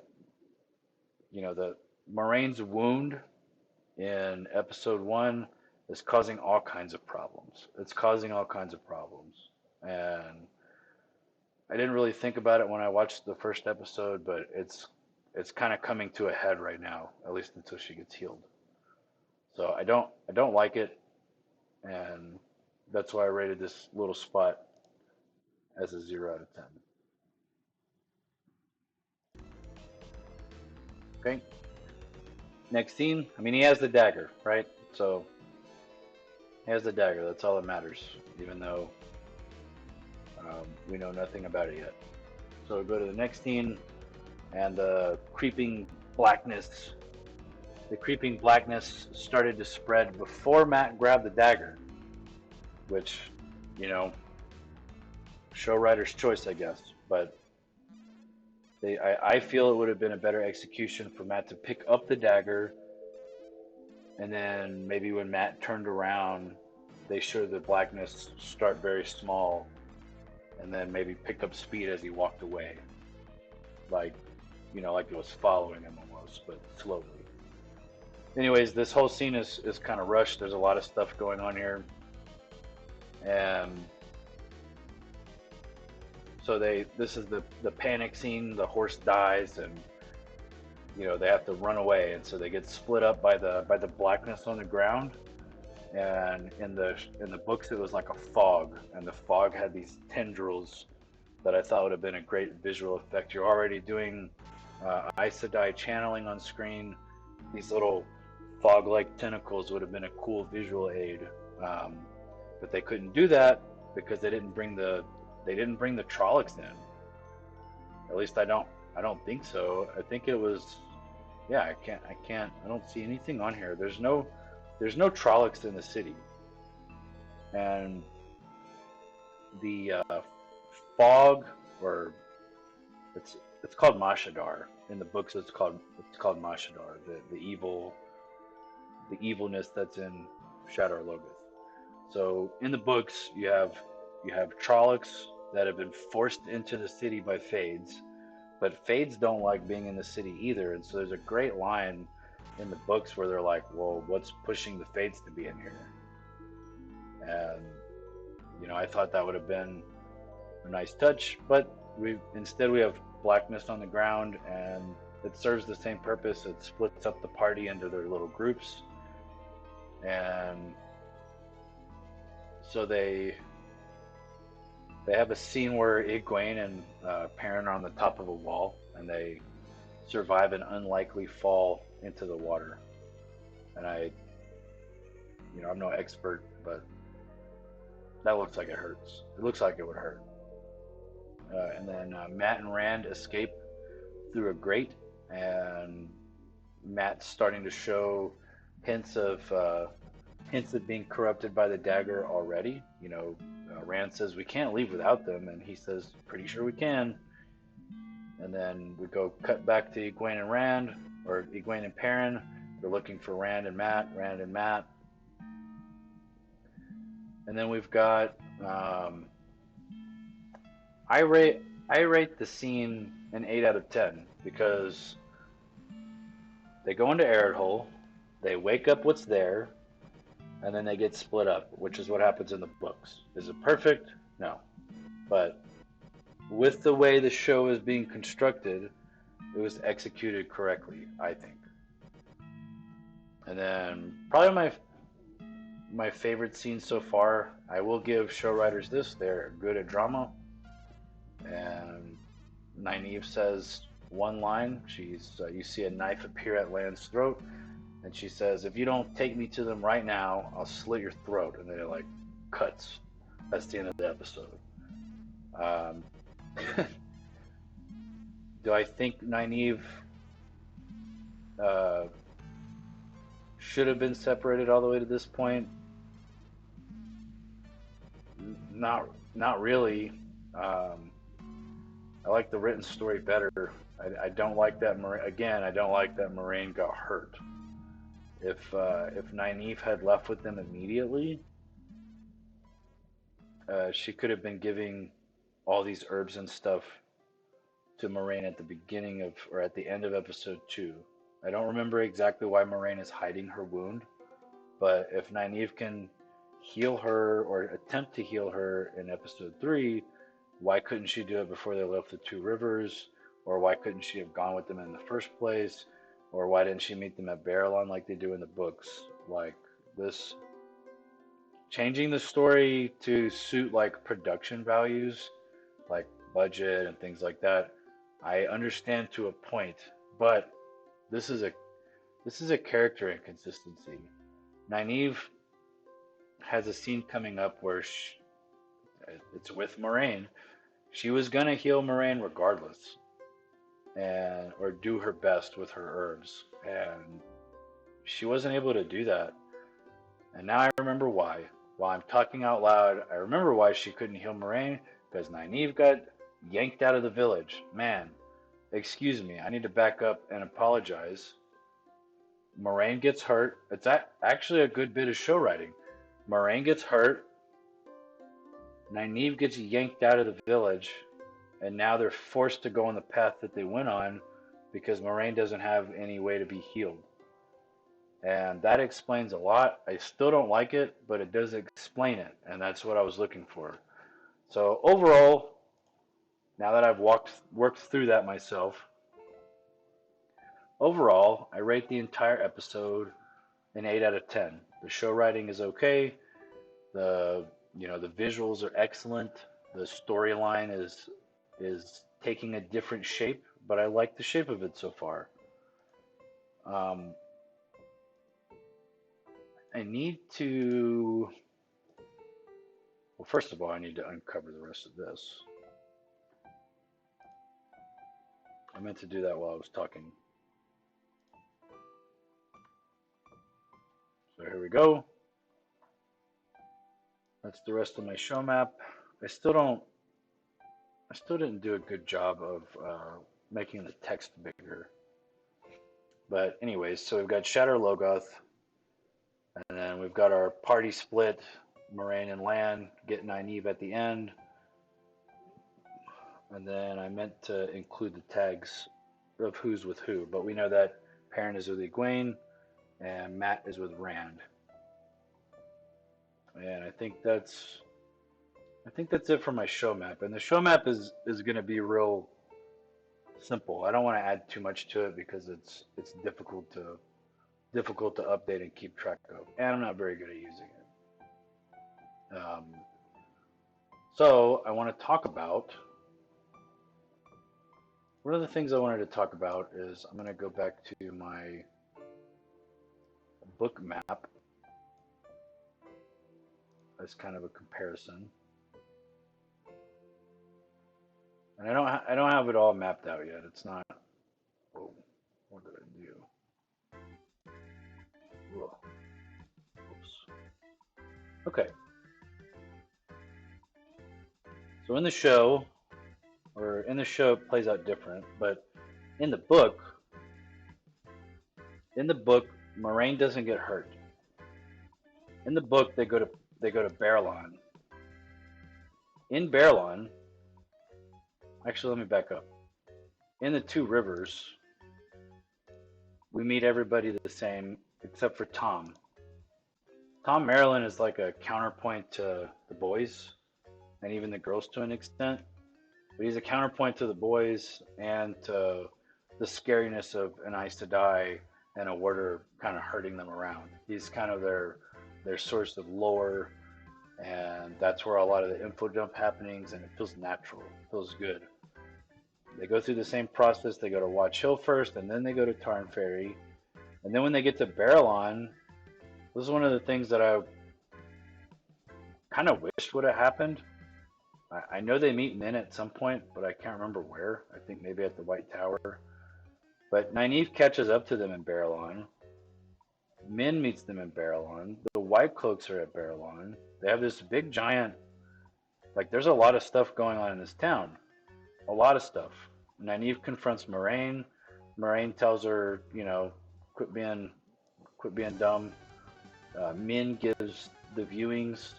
Speaker 1: the Moraine's wound in episode 1, is causing all kinds of problems. It's causing all kinds of problems. And I didn't really think about it when I watched the first episode, but it's kind of coming to a head right now, at least until she gets healed. So I don't like it, and that's why I rated this little spot as a 0 out of 10. Okay. Next scene. I mean, he has the dagger, right? So he has the dagger. That's all that matters, even though we know nothing about it yet. So we go to the next scene, and blackness. The creeping blackness started to spread before Matt grabbed the dagger, which, you know, show writer's choice, I guess. But I feel it would have been a better execution for Matt to pick up the dagger, and then maybe when Matt turned around, they showed the blackness start very small, and then maybe pick up speed as he walked away, like, like it was following him almost, but slowly. Anyways, this whole scene is kind of rushed. There's a lot of stuff going on here, and so this is the panic scene. The horse dies, and they have to run away, and so they get split up by the blackness on the ground. And in the books, it was like a fog, and the fog had these tendrils that I thought would have been a great visual effect. You're already doing Aes Sedai channeling on screen. These little fog-like tentacles would have been a cool visual aid, but they couldn't do that because they didn't bring the Trollocs in. At least I don't think so. I think it was, yeah. I don't see anything on here. There's no Trollocs in the city, and the fog, or it's called Mashadar in the books. It's called Mashadar, the evilness that's in Shadar Logoth. So in the books, you have Trollocs that have been forced into the city by Fades, but Fades don't like being in the city either. And so there's a great line in the books where they're like, "Well, what's pushing the Fades to be in here?" And I thought that would have been a nice touch, but we have blackness on the ground, and it serves the same purpose. It splits up the party into their little groups, and so they have a scene where Egwene and Perrin are on the top of a wall, and they survive an unlikely fall into the water. And I'm no expert, but that looks like it hurts. It looks like it would hurt. And then Matt and Rand escape through a grate, and Matt's starting to show hints of being corrupted by the dagger already. Rand says we can't leave without them, and he says pretty sure we can. And then we go cut back to Egwene and Rand, or Egwene and Perrin. They're looking for Rand and Matt. And then we've got I rate the scene an 8 out of 10 because they go into Hole, they wake up what's there, and then they get split up, which is what happens in the books. Is it perfect? No. But with the way the show is being constructed, it was executed correctly, I think. And then probably my favorite scene so far, I will give show writers this: they're good at drama. And Nynaeve says one line. You see a knife appear at Lan's throat, and she says, "If you don't take me to them right now, I'll slit your throat." And then it like cuts. That's the end of the episode. Um, do I think Nynaeve uh, should have been separated all the way to this point? Not really. I like the written story better. I don't like that again. I don't like that Moraine got hurt. If Nynaeve had left with them immediately, she could have been giving all these herbs and stuff to Moraine at the beginning of, or at the end of episode 2. I don't remember exactly why Moraine is hiding her wound, But if Nynaeve can heal her or attempt to heal her in episode 3, why couldn't she do it before they left the Two Rivers? Or why couldn't she have gone with them in the first place? Or why didn't she meet them at Barrelon like they do in the books? Like this, changing the story to suit like production values, like budget and things like that, I understand to a point, but this is a this is a character inconsistency. Nynaeve has a scene coming up where it's with Moraine. She was gonna heal Moraine regardless, and or do her best with her herbs, and she wasn't able to do that. And now I remember why. While I'm talking out loud, I remember why she couldn't heal Moraine, because Nynaeve got yanked out of the village. Man, excuse me, I need to back up and apologize. Moraine gets hurt. It's actually a good bit of show writing. Moraine gets hurt. Nynaeve gets yanked out of the village, and now they're forced to go on the path that they went on because Moraine doesn't have any way to be healed. And that explains a lot. I still don't like it, but it does explain it, and that's what I was looking for. So overall, now that I've worked through that myself, overall, I rate the entire episode an 8 out of 10. The show writing is okay. The the visuals are excellent. The storyline is taking a different shape, but I like the shape of it so far. Um, I need to. Well, first of all, I need to uncover the rest of this. I meant to do that while I was talking. So here we go. That's the rest of my show map. I still don't. I still didn't do a good job of making the text bigger. But anyways, so we've got Shatter Logoth, and then we've got our party split, Moraine and Lan get Nynaeve at the end. And then I meant to include the tags of who's with who, but we know that Perrin is with Egwene and Mat is with Rand. And I think that's it for my show map. And the show map is going to be real simple. I don't want to add too much to it because it's difficult to update and keep track of, and I'm not very good at using it. So I want to talk about one of the things I wanted to talk about is I'm going to go back to my book map as kind of a comparison. And I don't have it all mapped out yet. It's not. Whoa, what did I do? Whoa. Oops. Okay. So in the show, it plays out different, but in the book, Moraine doesn't get hurt. In the book, they go to Barrelon. In Barrelon, actually, let me back up. In the Two Rivers, we meet everybody the same except for Tom. Tom Maryland is like a counterpoint to the boys and even the girls to an extent. But he's a counterpoint to the boys and to the scariness of an Ice to Die and a Warder kind of herding them around. He's kind of their source of lore, and that's where a lot of the info dump happenings, and it feels natural. It feels good. They go through the same process. They go to Watch Hill first, and then they go to Tarn Ferry. And then when they get to Barrelon, this is one of the things that I kind of wished would have happened. I know they meet Min at some point, but I can't remember where. I think maybe at the White Tower. But Nynaeve catches up to them in Barrelon. Min meets them in Barrelon. The White Cloaks are at Barrelon. They have this big giant, like there's a lot of stuff going on in this town. A lot of stuff. Nynaeve confronts Moraine. Moraine tells her, quit being dumb. Min gives the viewings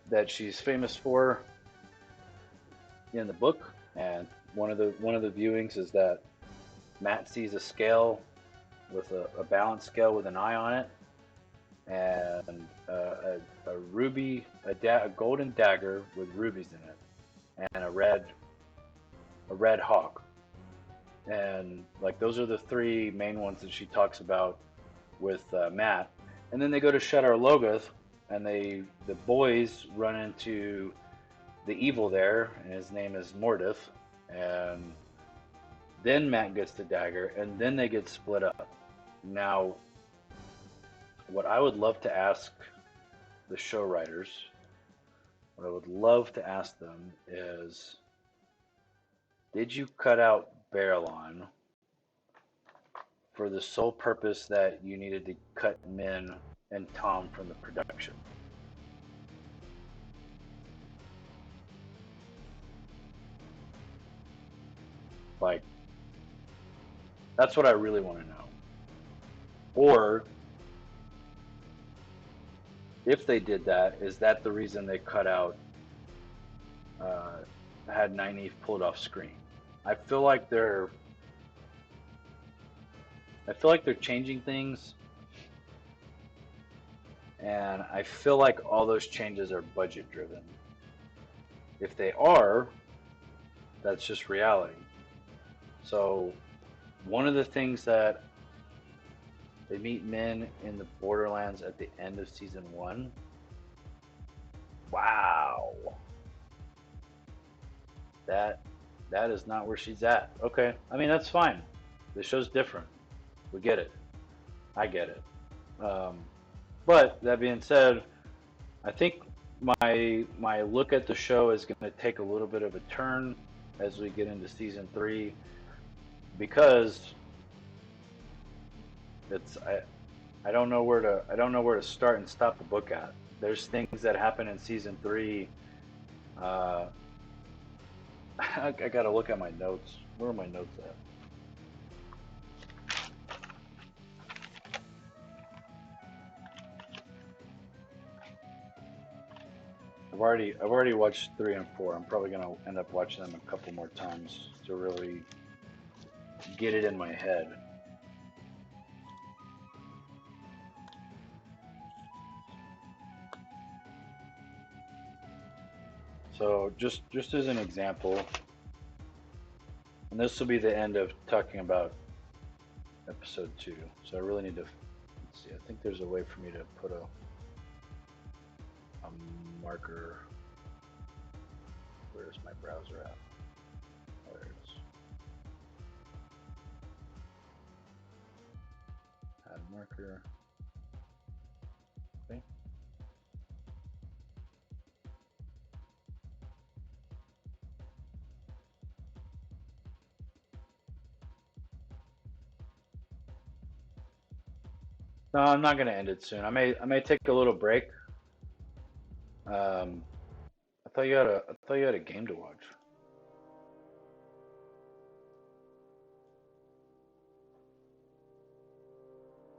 Speaker 1: that she's famous for in the book, and one of the viewings is that Mat sees a scale with a balance scale with an eye on it, and a ruby, a golden dagger with rubies in it, and a red hawk. And like those are the three main ones that she talks about with Matt. And then they go to Shadar Logoth, and the boys run into the evil there, and his name is Mordith. And then Matt gets the dagger, and then they get split up. Now, what I would love to ask the show writers, what I would love to ask them is, did you cut out Barrelon for the sole purpose that you needed to cut Min and Tom from the production? Like, that's what I really want to know. Or if they did that, is that the reason they cut out, uh, had Nynaeve pulled off screen? I feel like they're, I feel like they're changing things, and I feel like all those changes are budget driven. If they are, that's just reality. So one of the things that they meet men in the Borderlands at the end of season one. Wow, that that is not where she's at. Okay, I mean that's fine. The show's different. We get it. I get it. Um, but that being said, I think my look at the show is going to take a little bit of a turn as we get into season three because it's I don't know where to start and stop the book at. There's things that happen in season three. Uh, I gotta look at my notes. Where are my notes at? I've already watched three and four. I'm probably gonna end up watching them a couple more times to really get it in my head. So just as an example, and this will be the end of talking about episode two. So I really need to, let's see. I think there's a way for me to put a marker. Where's my browser at? Oh, there it is. Add marker. Okay. No, I'm not gonna end it soon. I may take a little break. Um, I thought you had a game to watch.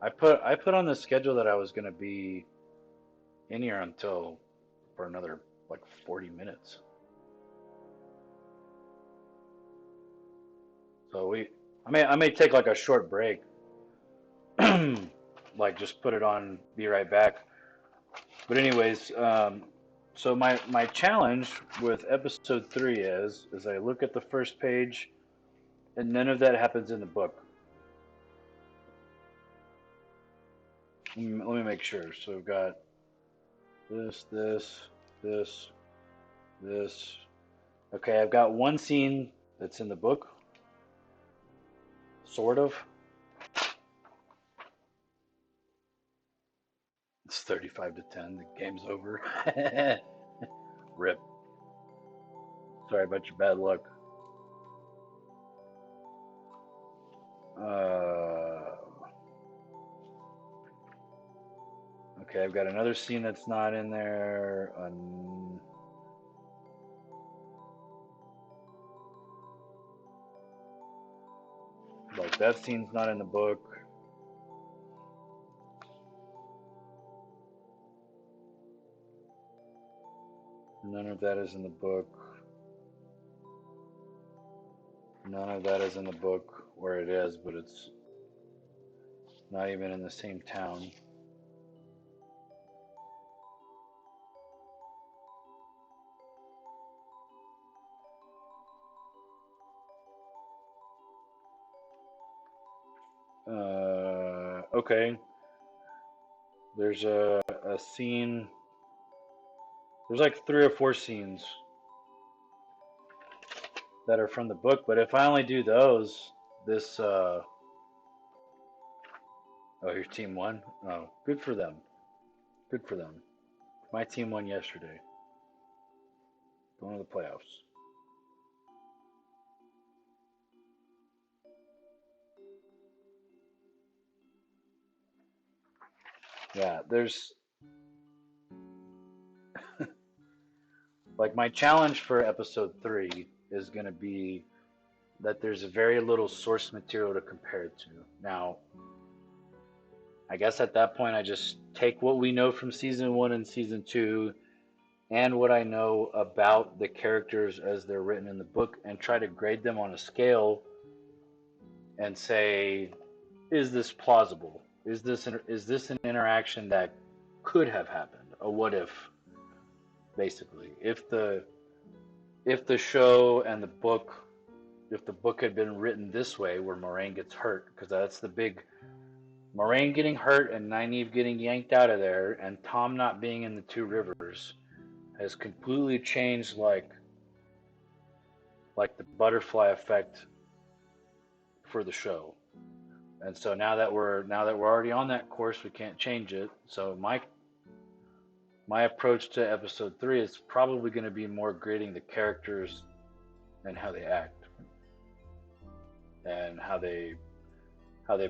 Speaker 1: I put on the schedule that I was gonna be in here until for another like 40 minutes. So I may take like a short break, like just put it on, be right back. But anyways, so my challenge with episode three is I look at the first page, and none of that happens in the book. Let me make sure. So we've got this, this, this. Okay, I've got one scene that's in the book, sort of. It's 35 to 10. The game's over. Rip. Sorry about your bad luck. Uh, okay, I've got another scene that's not in there. Like that scene's not in the book. None of that is in the book. None of that is in the book, where it is, but it's not even in the same town. Okay. There's a scene. There's like three or four scenes that are from the book, but if I only do those, this. Oh, your team won? Oh, good for them. Good for them. My team won yesterday. Going to the playoffs. Yeah, there's like my challenge for episode 3 is going to be that there's very little source material to compare it to. Now, I guess at that point I just take what we know from season 1 and season 2 and what I know about the characters as they're written in the book and try to grade them on a scale and say, is this plausible? Is this an interaction that could have happened? A what if, basically. If the show and the book, if the book had been written this way, where Moraine gets hurt, because that's the big Moraine getting hurt and Nynaeve getting yanked out of there, and Tom not being in the Two Rivers, has completely changed like the butterfly effect for the show. And so now that we're already on that course, we can't change it. So my approach to episode 3 is probably going to be more grading the characters and how they act and how they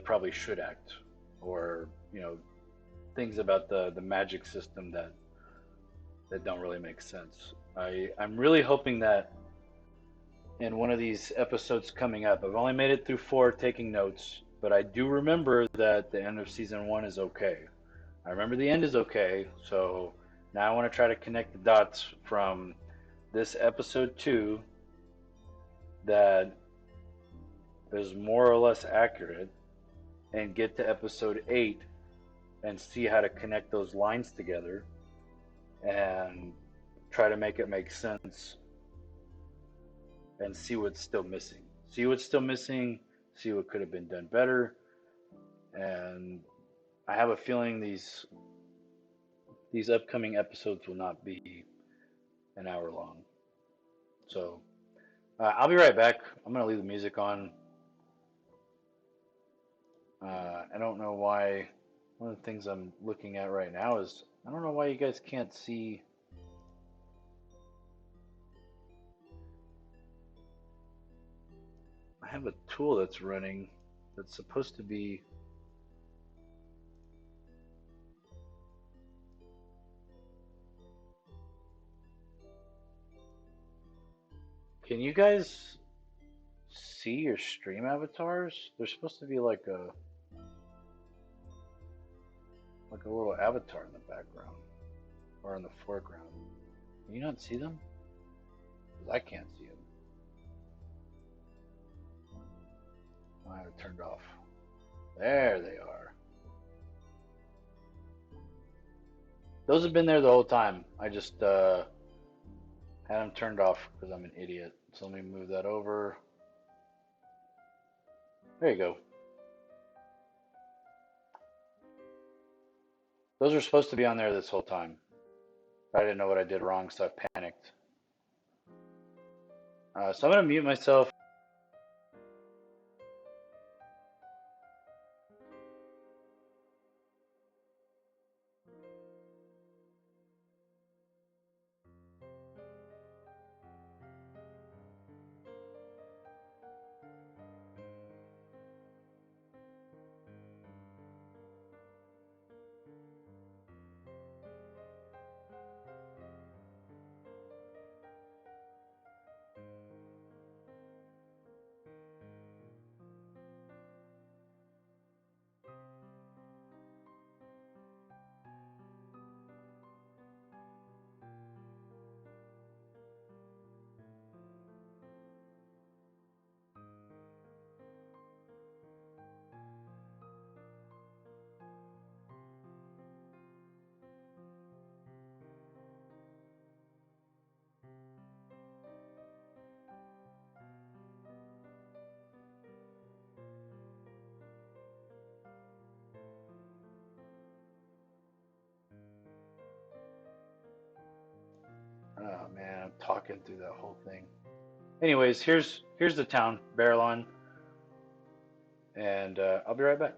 Speaker 1: probably should act, or things about the magic system that don't really make sense. I'm really hoping that in one of these episodes coming up, I've only made it through 4 taking notes, but I do remember that the end of season 1 is okay. I remember the end is okay, so now I want to try to connect the dots from this episode 2 that is more or less accurate and get to episode 8 and see how to connect those lines together and try to make it make sense and see what's still missing. See what's still missing, see what could have been done better. And I have a feeling these upcoming episodes will not be an hour long. So I'll be right back. I'm going to leave the music on. I don't know why. One of the things I'm looking at right now is I don't know why you guys can't see. I have a tool that's running that's supposed to be. Can you guys see your stream avatars? There's supposed to be like a little avatar in the background or in the foreground. Can you not see them? Because I can't see them. I have it turned off. There they are. Those have been there the whole time. I just had them turned off because I'm an idiot. So let me move that over. There you go. Those are supposed to be on there this whole time. I didn't know what I did wrong, so I panicked. So I'm going to mute myself. walking through that whole thing. Anyways, here's the town, Barrelon, and I'll be right back.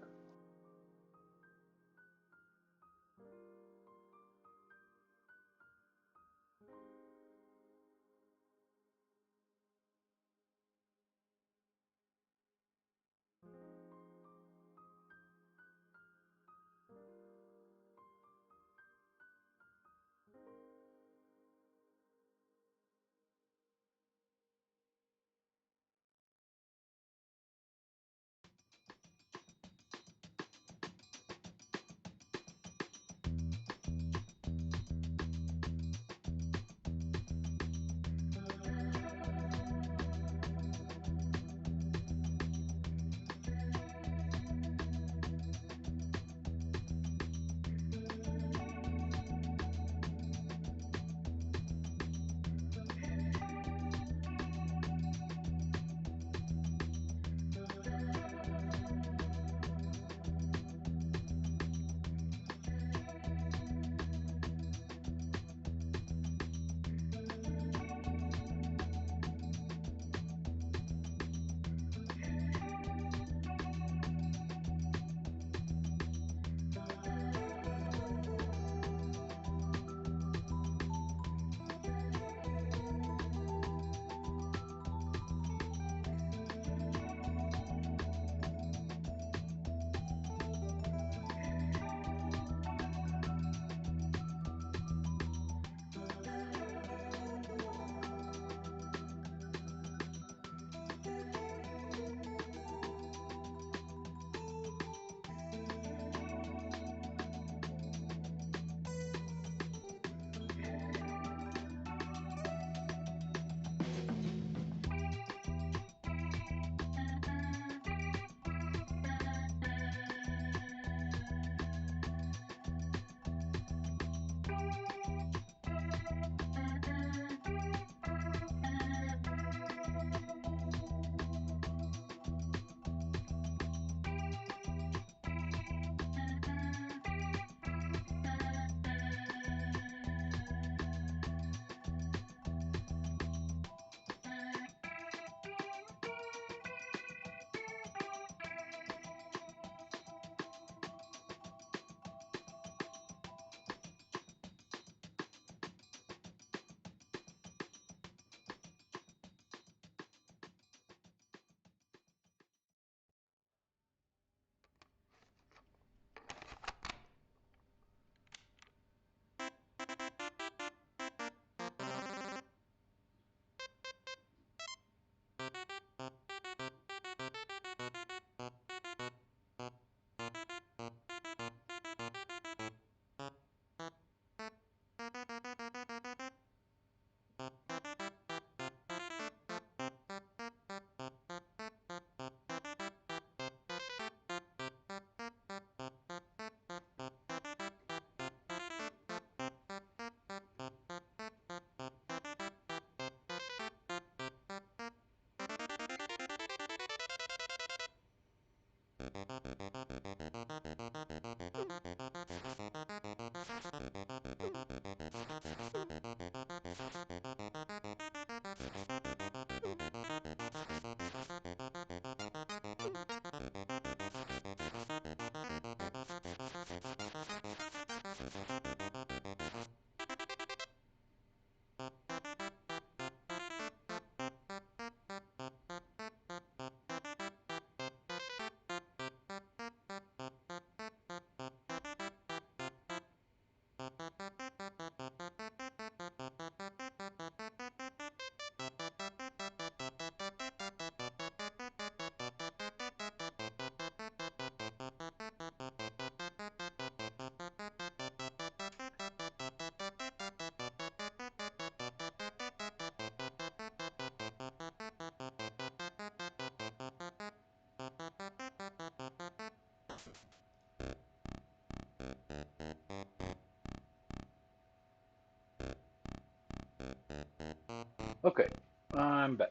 Speaker 1: Okay, I'm back.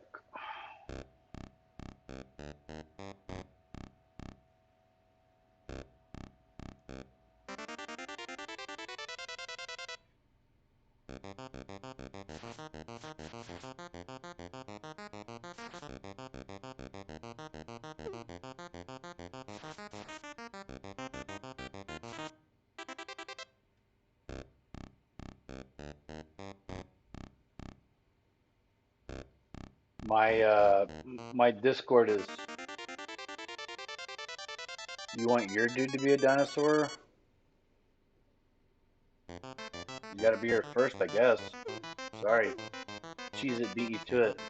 Speaker 1: My Discord is. You want your dude to be a dinosaur? You gotta be here first, I guess. Sorry. Cheese it beat you to it.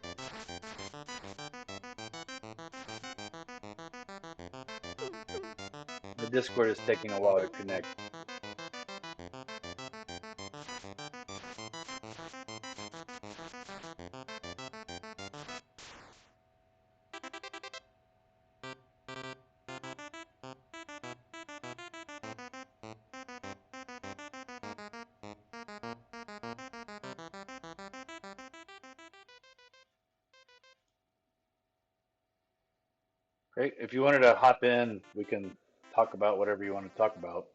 Speaker 1: The Discord is taking a while to connect. 'Great. If you wanted to hop in, we can talk about whatever you want to talk about.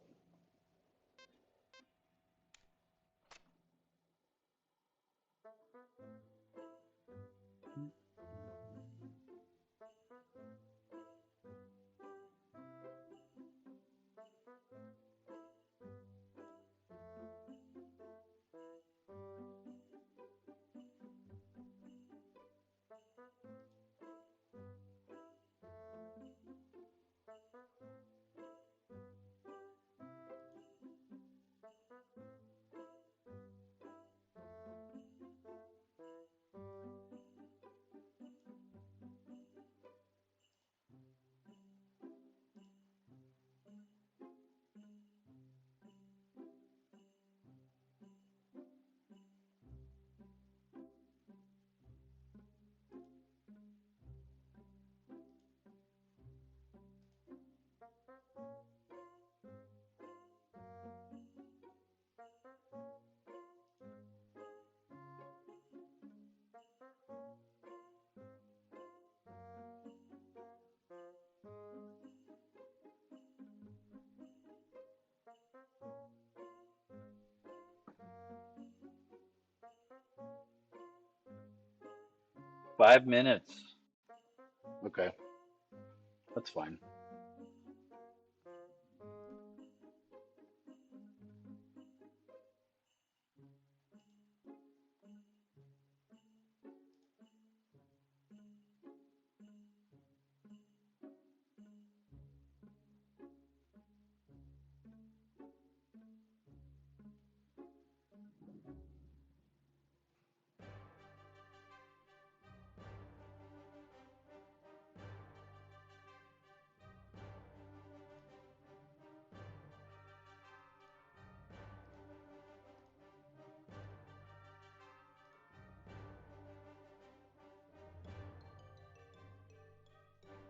Speaker 1: 5 minutes. Okay, that's fine.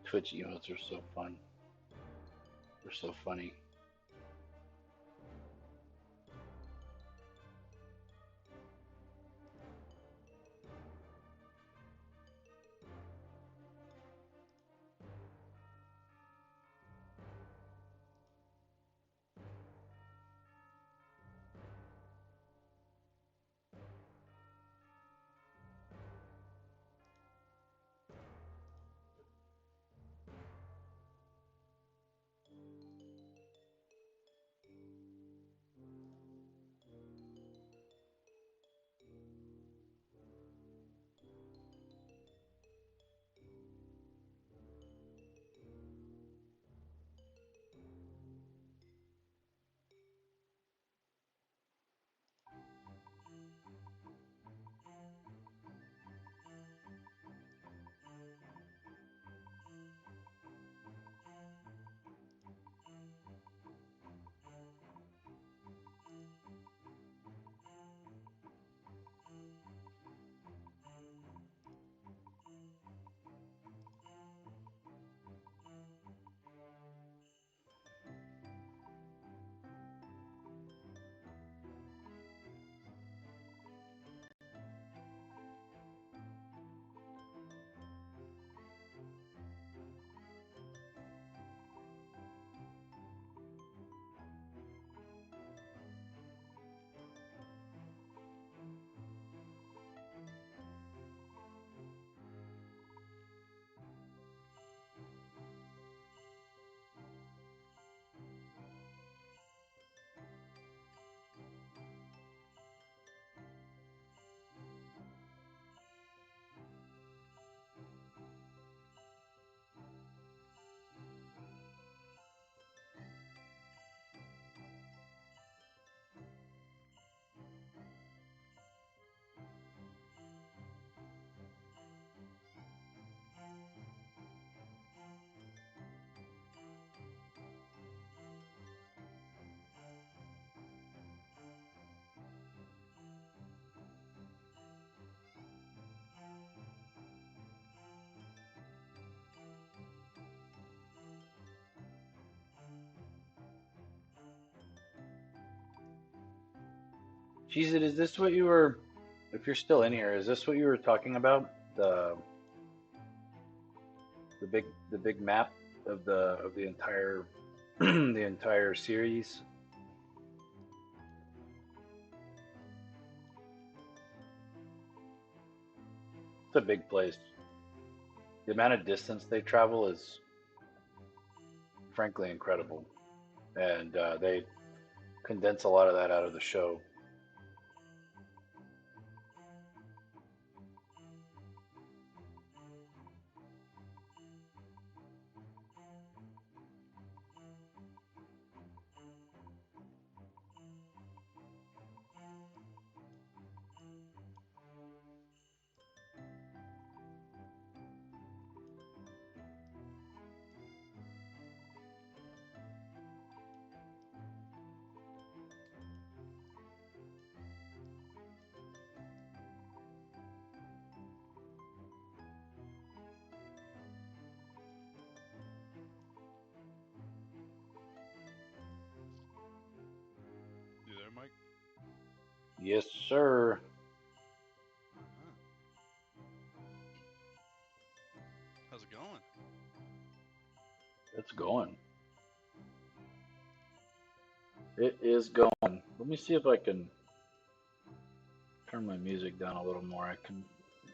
Speaker 1: Twitch emotes are so fun. They're so funny. Jeez, is this what you were? If you're still in here, is this what you were talking about? The big map of the entire the entire series. It's a big place. The amount of distance they travel is frankly incredible, and they condense a lot of that out of the show.
Speaker 2: You there, Mike?
Speaker 1: Yes, sir.
Speaker 2: Uh-huh. How's it going?
Speaker 1: It's going. It is going. Let me see if I can turn my music down a little more.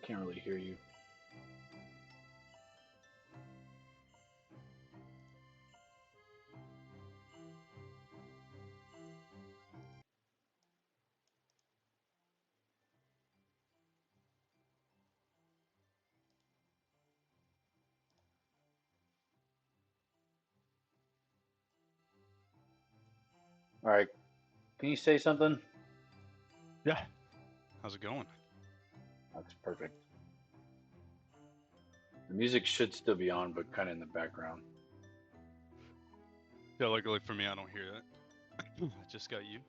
Speaker 1: Can't really hear you. All right. Can you say something?
Speaker 2: Yeah. How's it going?
Speaker 1: That's perfect. The music should still be on, but kind of in the background.
Speaker 2: Yeah, luckily for me, I don't hear that. I just got you.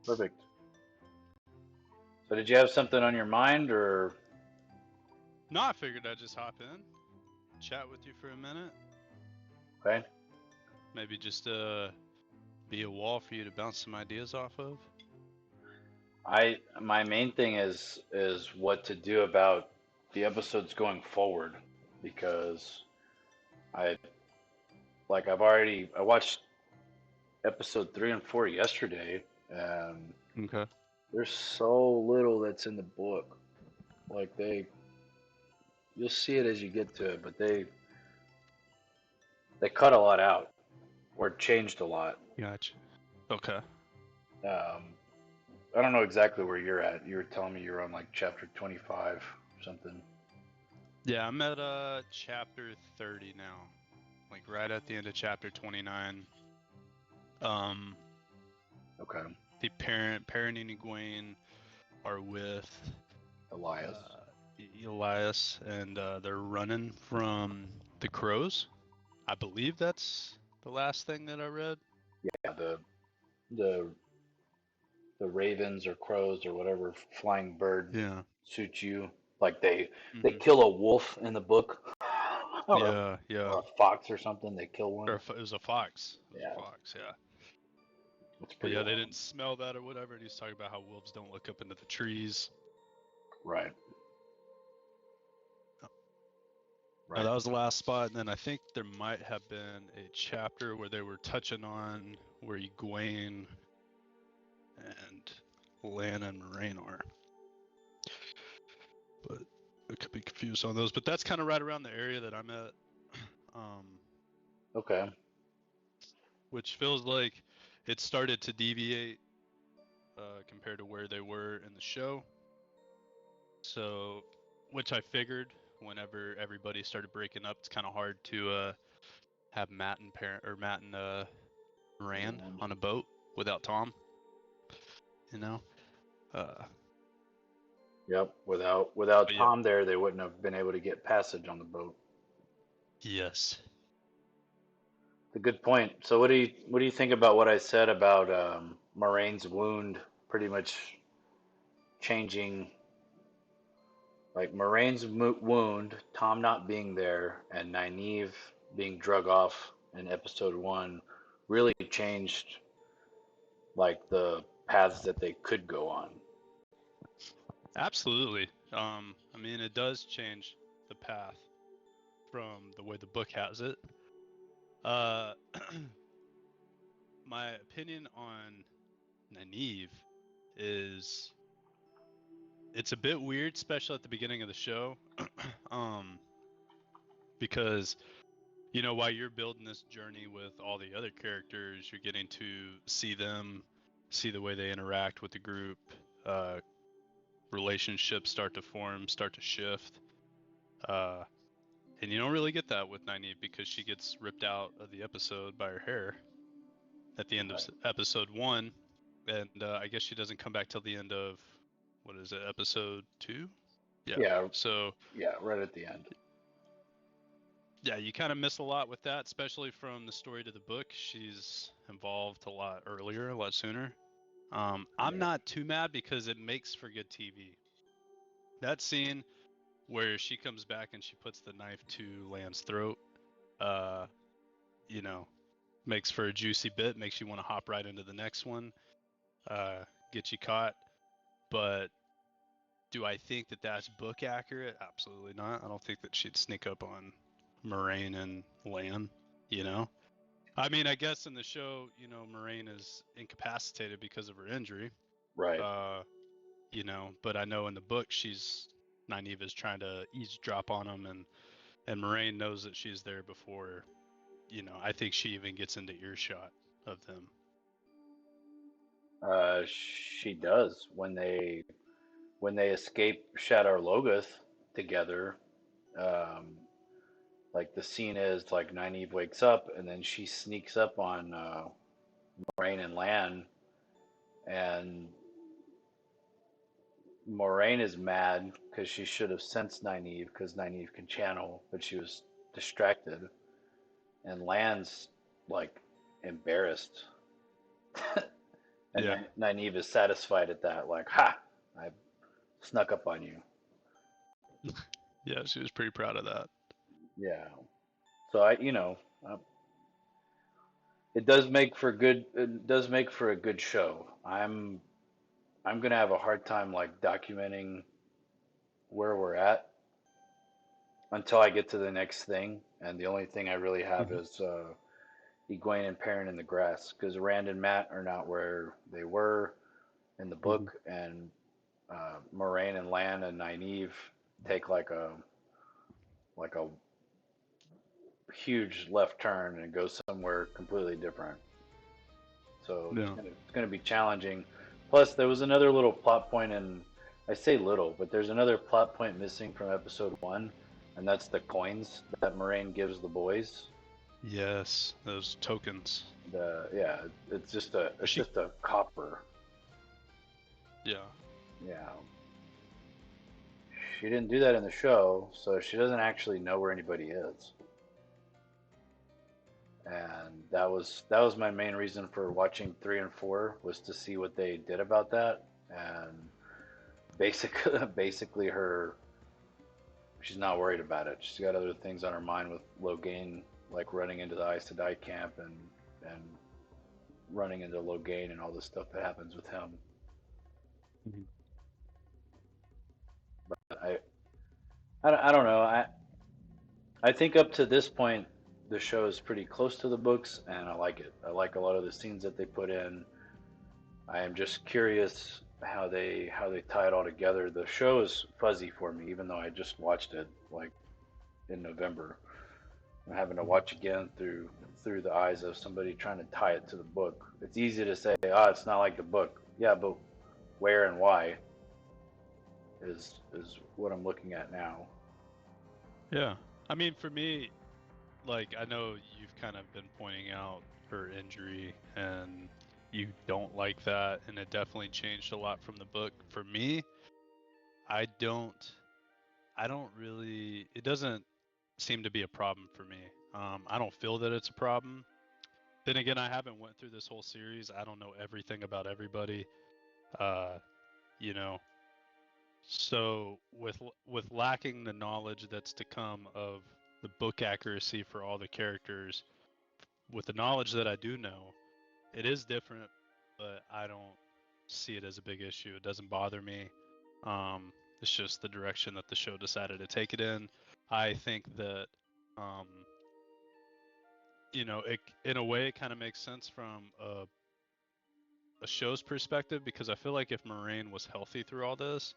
Speaker 1: Perfect. So, did you have something on your mind, or
Speaker 2: No, I figured I'd just hop in, chat with you for a minute.
Speaker 1: okay?
Speaker 2: Maybe just be a wall for you to bounce some ideas off of.
Speaker 1: My main thing is what to do about the episodes going forward, because I I watched episode 3 and 4 yesterday, and
Speaker 2: Okay.
Speaker 1: there's so little that's in the book. Like you'll see it as you get to it, but they cut a lot out or changed a lot.
Speaker 2: Gotcha. Okay.
Speaker 1: Um, I don't know exactly where you're at. You were telling me you're on like chapter 25 or something.
Speaker 2: Yeah, I'm at chapter 30 now. Like right at the end of chapter 29. Um,
Speaker 1: Okay,
Speaker 2: the parenting Egwene are with
Speaker 1: Elias.
Speaker 2: uh, Elias, and they're running from the crows. I believe that's the last thing that I read.
Speaker 1: Yeah, the the ravens or crows or whatever flying bird
Speaker 2: Yeah.
Speaker 1: suits you. Like they
Speaker 2: Hmm.
Speaker 1: kill a wolf in the book, or
Speaker 2: Yeah, yeah.
Speaker 1: a fox or something. They kill
Speaker 2: Or
Speaker 1: one.
Speaker 2: it was a fox. It was a
Speaker 1: Yeah,
Speaker 2: fox. Yeah.
Speaker 1: it's
Speaker 2: But
Speaker 1: pretty
Speaker 2: yeah, they didn't
Speaker 1: awesome.
Speaker 2: smell that or whatever. And he's talking about how wolves don't look up into the trees.
Speaker 1: Right,
Speaker 2: Now
Speaker 1: right.
Speaker 2: that was the last spot, and then I think there might have been a chapter where they were touching on where Egwene and Lana and Moraine are. But I could be confused on those. But that's kind of right around the area that I'm at. Um,
Speaker 1: Okay,
Speaker 2: which feels like it started to deviate compared to where they were in the show. So, which I figured whenever everybody started breaking up, it's kind of hard to have Matt and Rand
Speaker 1: around.
Speaker 2: on a boat without Tom. You know. Uh,
Speaker 1: Yep. Without
Speaker 2: but yeah.
Speaker 1: Tom there, they wouldn't have been able to get passage on the boat.
Speaker 2: Yes.
Speaker 1: It's a good point. So what do you think about what I said about Moraine's wound pretty much changing, like Moraine's wound, Tom not being there, and Nynaeve being drug off in episode 1 really changed like paths that they could go on.
Speaker 2: Absolutely. I mean, it does change the path from the way the book has it. Uh, my opinion on Nynaeve is it's a bit weird, especially at the beginning of the show, because while you're building this journey with all the other characters, you're getting to see them, see the way they interact with the group, uh, relationships start to form, start to shift. And you don't really get that with Nynaeve because she gets ripped out of the episode by her hair at the end of
Speaker 1: Right.
Speaker 2: episode 1, and I guess she doesn't come back till the end of what is it, episode 2? Yeah.
Speaker 1: Yeah,
Speaker 2: So
Speaker 1: yeah, right at the end.
Speaker 2: yeah, you kind of miss a lot with that, especially from the story to the book. She's involved a lot earlier, a lot sooner. I'm
Speaker 1: Yeah.
Speaker 2: not too mad because it makes for good TV. That scene where she comes back and she puts the knife to Lan's throat, uh, you know, makes for a juicy bit, makes you want to hop right into the next one, get you caught. But do I think that that's book accurate? Absolutely not. I don't think that she'd sneak up on Moraine and Lan, you know? I mean, I guess in the show, Moraine is incapacitated because of her injury,
Speaker 1: Right.
Speaker 2: uh, but I know in the book Nynaeve is trying to eavesdrop on him, and Moraine knows that she's there before, I think she even gets into earshot of them.
Speaker 1: She does when they escape Shadar Logoth together. Um, like the scene is like Nynaeve wakes up and then she sneaks up on Moraine and Lan, and Moraine is mad because she should have sensed Nynaeve because Nynaeve can channel, but she was distracted, and Lan's like embarrassed, and
Speaker 2: Yeah,
Speaker 1: Nynaeve is satisfied at that, like, ha, I snuck up on you.
Speaker 2: yeah, she was pretty proud of that.
Speaker 1: Yeah. So it does make for a good show. I'm gonna have a hard time like documenting where we're at until I get to the next thing, and the only thing I really have
Speaker 2: Mhm.
Speaker 1: is Egwene and Perrin in the grass, because Rand and Matt are not where they were in the
Speaker 2: Mhm.
Speaker 1: book, and Moraine and Lan and Nynaeve take like a huge left turn and go somewhere completely different. So it's
Speaker 2: Yeah.
Speaker 1: gonna it's gonna be challenging. Plus, there was another little plot point, and I say little, but there's another plot point missing from episode 1, and that's the coins that Moraine gives the boys.
Speaker 2: Yes, those tokens.
Speaker 1: The yeah, it's just a it's
Speaker 2: She.
Speaker 1: just a copper.
Speaker 2: Yeah.
Speaker 1: Yeah, she didn't do that in the show, so she doesn't actually know where anybody is. And that was my main reason for watching 3 and 4, was to see what they did about that. And basically, basically her she's not worried about it. She's got other things on her mind with Logain, like running into the Aes Sedai camp and running into Logain and all the stuff that happens with him.
Speaker 2: Mhm.
Speaker 1: But I don't know. I think up to this point, the show is pretty close to the books, and I like it. I like a lot of the scenes that they put in. I am just curious how they tie it all together. The show is fuzzy for me, even though I just watched it like in November. I'm having to
Speaker 2: Mhm.
Speaker 1: watch again through the eyes of somebody trying to tie it to the book. It's easy to say, "Oh, it's not like the book." Yeah, but where and why is what I'm looking at now.
Speaker 2: Yeah. I mean, for me, like I know you've kind of been pointing out her injury and you don't like that, and it definitely changed a lot from the book. For me, I don't I don't really it doesn't seem to be a problem for me. I don't feel that it's a problem. Then again, I haven't went through this whole series. I don't know everything about everybody. Uh, you know, so with lacking the knowledge that's to come of the book accuracy for all the characters, with the knowledge that I do know, it is different, but I don't. see it as a big issue. It doesn't bother me. It's just the direction that the show decided to take it in. I think that, um, it in a way it kind of makes sense from a show's perspective because I feel like if Moraine was healthy through all this,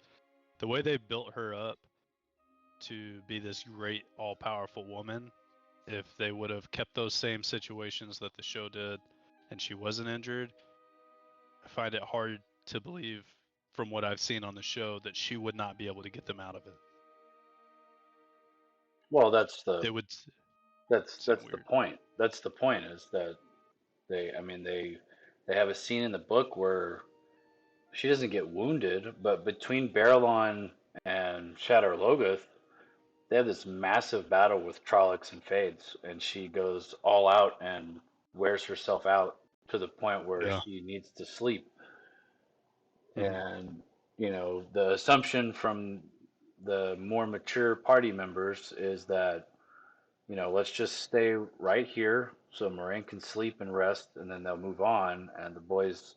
Speaker 2: the way they built her up to be this great all-powerful woman, if they would have kept those same situations that the show did and she wasn't injured, I find it hard to believe from what I've seen on the show that she would not be able to get them out of it.
Speaker 1: Well,
Speaker 2: It would seem
Speaker 1: that's the
Speaker 2: weird.
Speaker 1: point. That's the point is that I mean they have a scene in the book where she doesn't get wounded, but between Barrelon and Shadow Logoth, they have this massive battle with Trollocs and Fades, and she goes all out and wears herself out to the point where
Speaker 2: Yeah.
Speaker 1: she needs to sleep.
Speaker 2: Hmm.
Speaker 1: And the assumption from the more mature party members is that let's just stay right here so Moraine can sleep and rest, and then they'll move on. And the boys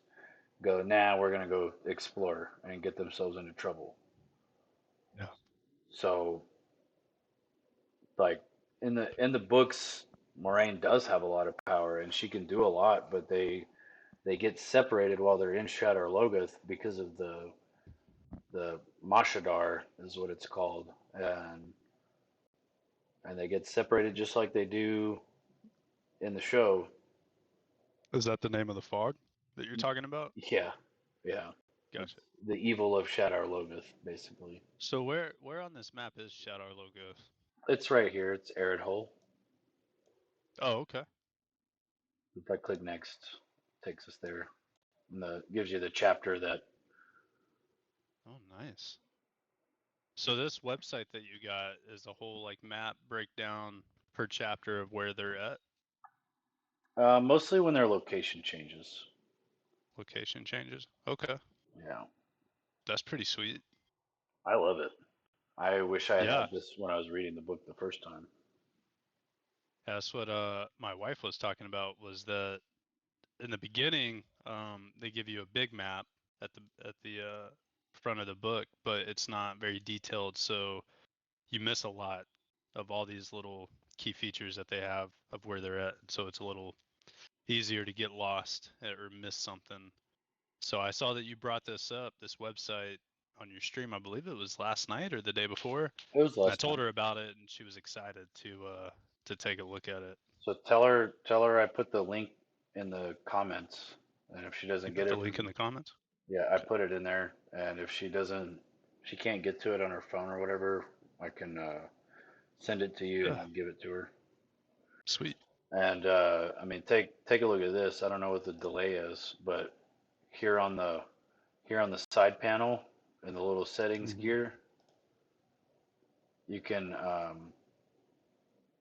Speaker 1: go, nah, we're gonna go explore and get themselves into trouble.
Speaker 2: Yeah.
Speaker 1: So, like in the books, Moraine does have a lot of power and she can do a lot, but they get separated while they're in Shadow Logoth because of the Mashadar is what it's called, and they get separated just like they do in the show.
Speaker 2: Is that the name of the fog that you're talking about?
Speaker 1: Yeah, yeah. It's
Speaker 2: Gotcha.
Speaker 1: the evil of Shadow Logoth, basically.
Speaker 2: So where on this map is Shadow Logo?
Speaker 1: It's right here. It's Arid Hole.
Speaker 2: Oh, okay.
Speaker 1: If I click next, it takes us there. And gives you the chapter that.
Speaker 2: Oh, nice. So this website that you got is a whole like map breakdown per chapter of where they're at,
Speaker 1: Mostly when their location changes.
Speaker 2: location changes. Okay.
Speaker 1: Yeah,
Speaker 2: That's pretty sweet.
Speaker 1: I love it. I wish I had
Speaker 2: Yeah.
Speaker 1: had this when I was reading the book the first time.
Speaker 2: That's what my wife was talking about was that in the beginning they give you a big map at the front of the book, but it's not very detailed, so you miss a lot of all these little key features that they have of where they're at. So it's a little easier to get lost or miss something. So I saw that you brought this up, this website on your stream. I believe it was last night or the day before.
Speaker 1: It was
Speaker 2: And I
Speaker 1: last
Speaker 2: told
Speaker 1: night.
Speaker 2: her about it and she was excited to take a look at it.
Speaker 1: So tell her I put the link in the comments, and if she
Speaker 2: You
Speaker 1: doesn't
Speaker 2: put
Speaker 1: get
Speaker 2: the
Speaker 1: it
Speaker 2: link
Speaker 1: from,
Speaker 2: in the comments?
Speaker 1: yeah, I
Speaker 2: Okay.
Speaker 1: put it in there, and if she can't get to it on her phone or whatever, I can send it to you and
Speaker 2: Yeah.
Speaker 1: then give it to her.
Speaker 2: Sweet.
Speaker 1: And I mean, take a look at this. I don't know what the delay is, but here on the here on the side panel in the little settings
Speaker 2: Hmm.
Speaker 1: gear, you can um,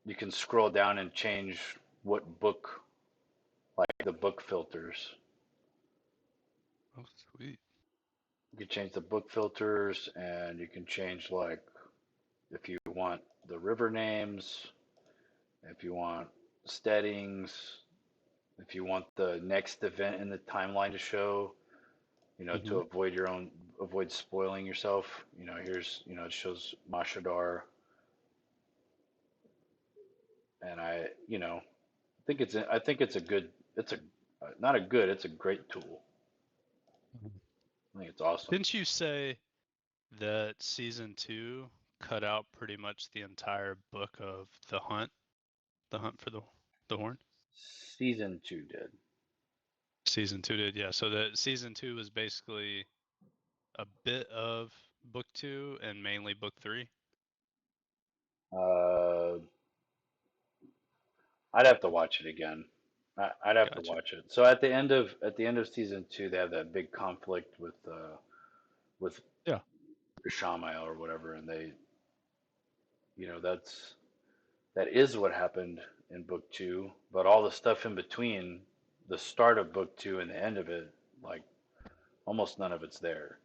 Speaker 1: you can scroll down and change what book, like the book filters.
Speaker 2: Oh, sweet.
Speaker 1: You can change the book filters, and you can change like if you want the river names, if you want steadings, if you want the next event in the timeline to show, to
Speaker 2: Hmm.
Speaker 1: avoid spoiling yourself. Here's it shows Mashadar, and I think it's a good it's a not a good it's a great tool. I think it's awesome.
Speaker 2: Didn't you say that season two cut out pretty much the entire book of the hunt for the horn?
Speaker 1: Season 2 did.
Speaker 2: Season two did, yeah. So the season two was basically a bit of book two and mainly book three.
Speaker 1: Uh, I'd have to watch it again. I'd have to
Speaker 2: Gotcha.
Speaker 1: watch it. So at the end of season 2, they have that big conflict with
Speaker 2: Yeah.
Speaker 1: Shamael or whatever, and that is what happened in book 2. But all the stuff in between the start of book 2 and the end of it, like almost none of it's there.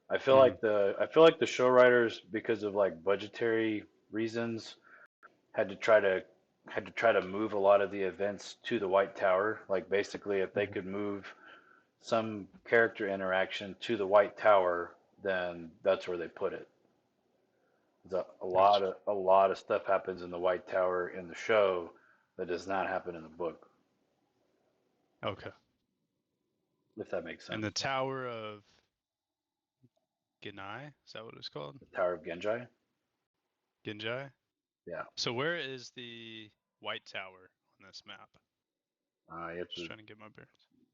Speaker 2: Hmm.
Speaker 1: I feel like the show writers, because of like budgetary reasons, had to try to move a lot of the events to the White Tower. Like basically, if they
Speaker 2: Hmm.
Speaker 1: could move some character interaction to the White Tower, then that's where they put it.
Speaker 2: Gotcha.
Speaker 1: A lot of stuff happens in the White Tower in the show that does not happen in the book,
Speaker 2: Okay.
Speaker 1: if that makes
Speaker 2: And
Speaker 1: sense.
Speaker 2: the Tower of Genai, is that what it's called?
Speaker 1: The Tower of Genji.
Speaker 2: Genji?
Speaker 1: Yeah.
Speaker 2: So where is the White Tower on this map?
Speaker 1: You have
Speaker 2: Just
Speaker 1: to.
Speaker 2: trying to get my bearings.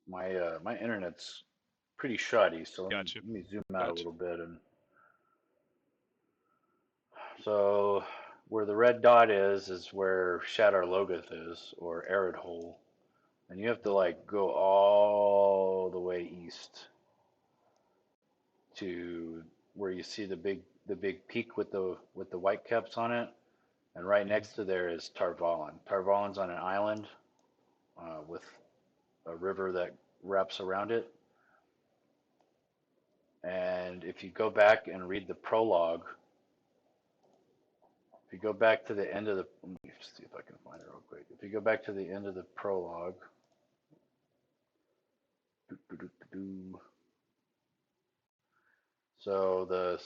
Speaker 1: My internet's pretty shoddy, so
Speaker 2: Got you.
Speaker 1: let me zoom out a
Speaker 2: Got you.
Speaker 1: little bit. And so where the red dot is where Shadar Logoth is, or Arid Hole, and you have to like go all the way east to where you see the big peak with the white caps on it, and right
Speaker 2: Mm-hmm.
Speaker 1: next to there is Tarvalon. Tarvalon's on an island with a river that wraps around it. And if you go back and read the prologue, if you go back to the end of the, let me see if I can find it real quick. If you go back to the end of the prologue, so the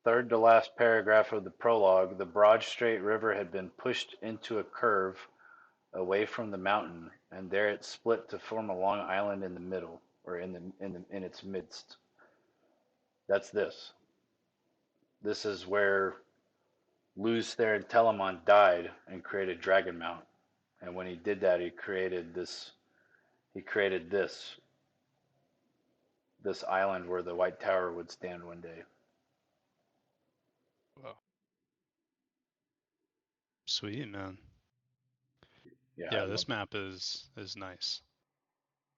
Speaker 1: third to last paragraph of the prologue, the broad straight river had been pushed into a curve away from the mountain, and there it split to form a long island in the middle, or in its midst. That's this. This is where Luz Theron Telamon died and created Dragon Mount. And when he did that, he created this. He created this island where the White Tower would stand one day.
Speaker 2: Wow. Sweet, man.
Speaker 1: Yeah, I
Speaker 2: Yeah,
Speaker 1: love.
Speaker 2: this map is nice.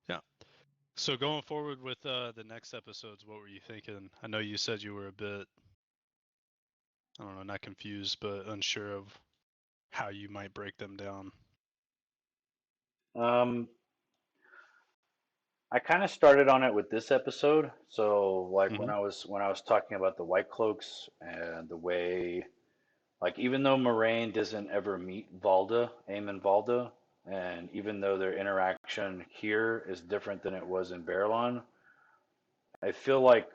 Speaker 2: Yeah. So going forward with the next episodes, what were you thinking? I know you said you were a bit, I don't know, not confused, but unsure of how you might break them down.
Speaker 1: I kind of started on it with this episode. So like
Speaker 2: Mm-hmm.
Speaker 1: when I was talking about the White Cloaks and the way, like even though Moraine doesn't ever meet Valda, Aemon Valda, and even though their interaction here is different than it was in Barelon, I feel like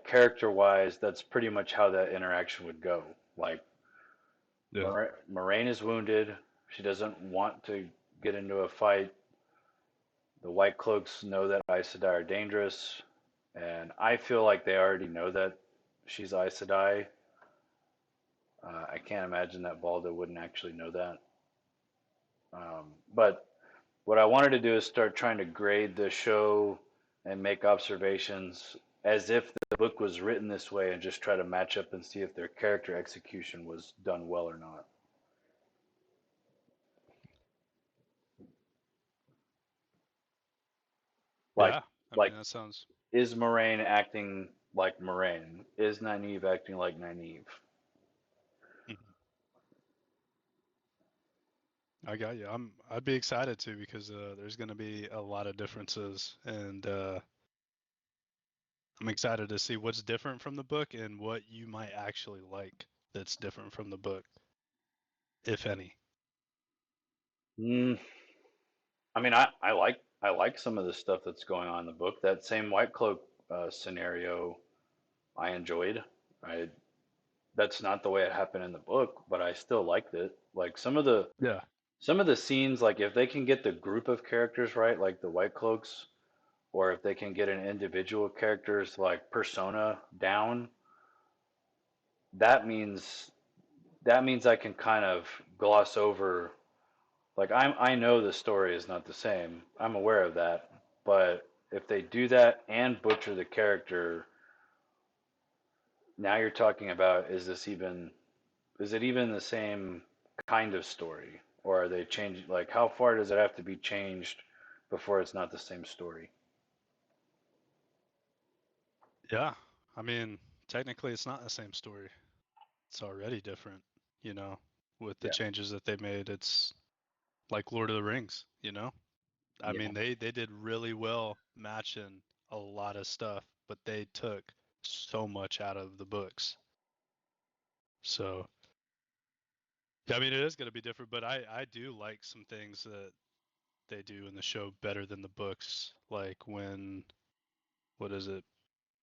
Speaker 1: character wise, that's pretty much how that interaction would go. Like
Speaker 2: Yeah.
Speaker 1: Moraine is wounded. She doesn't want to get into a fight. The White Cloaks know that Aes Sedai are dangerous, and I feel like they already know that she's Aes Sedai. I can't imagine that Balda wouldn't actually know that. But what I wanted to do is start trying to grade the show and make observations as if the book was written this way and just try to match up and see if their character execution was done well or not. Like,
Speaker 2: Yeah. I mean,
Speaker 1: like,
Speaker 2: that sounds.
Speaker 1: is Moraine acting like Moraine? Is Nynaeve acting like Nynaeve?
Speaker 2: Mhm. I got you. I'd be excited too because there's going to be a lot of differences, and I'm excited to see what's different from the book and what you might actually like that's different from the book, if any.
Speaker 1: Mm, I mean, I like some of the stuff that's going on in the book. That same White Cloak scenario, I enjoyed. I That's not the way it happened in the book, but I still liked it. Like
Speaker 2: Yeah.
Speaker 1: some of the scenes, like if they can get the group of characters right, like the White Cloaks, or if they can get an individual character's like persona down, that means I can kind of gloss over. Like I know the story is not the same. I'm aware of that, but if they do that and butcher the character, now you're talking about is it even the same kind of story, or are they changing? Like how far does it have to be changed before it's not the same story?
Speaker 2: Yeah. I mean, technically, it's not the same story. It's already different, you know, with the
Speaker 1: Yeah,
Speaker 2: changes that they made. It's like Lord of the Rings, you know? I
Speaker 1: yeah,
Speaker 2: mean, they did really well matching a lot of stuff, but they took so much out of the books. So, yeah, I mean, it is going to be different, but I do like some things that they do in the show better than the books. Like when, what is it,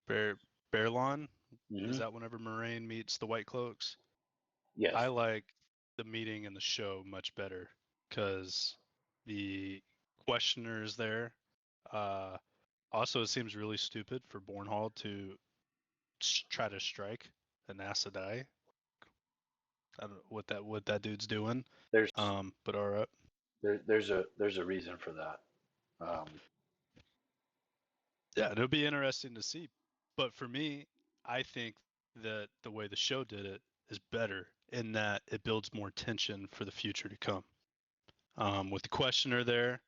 Speaker 2: Bear Bearlawn? Is
Speaker 1: Hmm.
Speaker 2: that whenever Moraine meets the White Cloaks? I
Speaker 1: Yes.
Speaker 2: like the meeting in the show much better because the questioners there. Uh, Also, it seems really stupid for Bornhall to try to strike an Aes Sedai. I don't know what that dude's doing.
Speaker 1: There's
Speaker 2: But all right.
Speaker 1: there's a reason for that. Um,
Speaker 2: Yeah, it'll be interesting to see. But for me, I think that the way the show did it is better in that it builds more tension for the future to come. With the questioner there,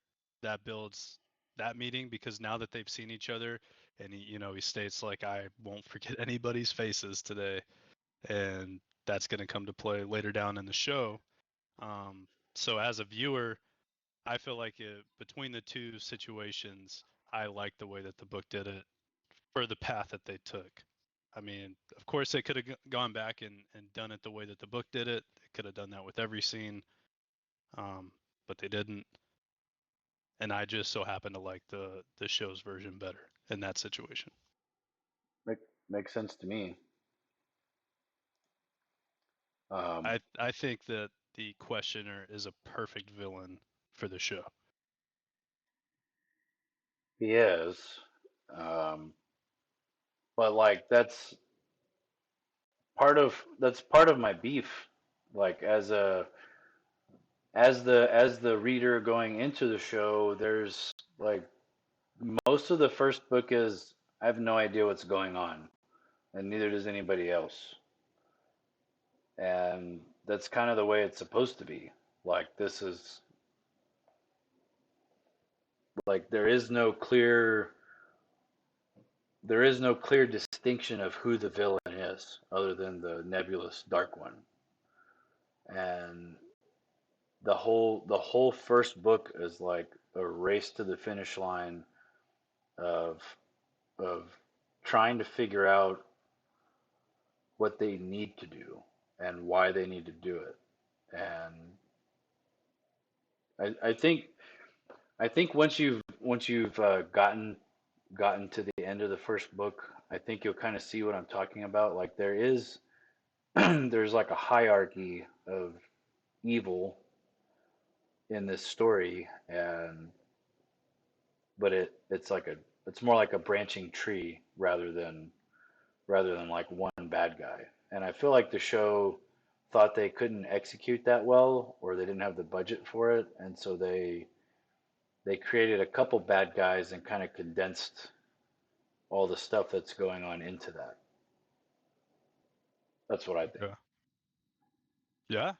Speaker 2: that builds that meeting because now that they've seen each other, and he states like, "I won't forget anybody's faces today," and that's going to come to play later down in the show. Um, so as a viewer, I feel like between the two situations, I like the way that the book did it for the path that they took. I mean, of course, they could have gone back and done it the way that the book did it. They could have done that with every scene, um, but they didn't. And I just so happen to like the show's version better in that situation.
Speaker 1: make Makes sense to me. Um,
Speaker 2: I think that the questioner is a perfect villain for the show.
Speaker 1: he is, um, but like that's part of my beef. Like as the reader going into the show, there's like most of the first book is I have no idea what's going on, and neither does anybody else. And that's kind of the way it's supposed to be. Like this is like there is no clear distinction of who the villain is other than the nebulous dark one. And the whole first book is like a race to the finish line of of trying to figure out what they need to do and why they need to do it. And I think once you've gotten to the end of the first book, I think you'll kind of see what I'm talking about. Like there is there's like a hierarchy of evil in this story, and but it's more like a branching tree rather than like one bad guy. And I feel like the show thought they couldn't execute that well, or they didn't have the budget for it, and so they created a couple bad guys and kind of condensed all the stuff that's going on into that. That's what I think.
Speaker 2: Yeah. Yeah.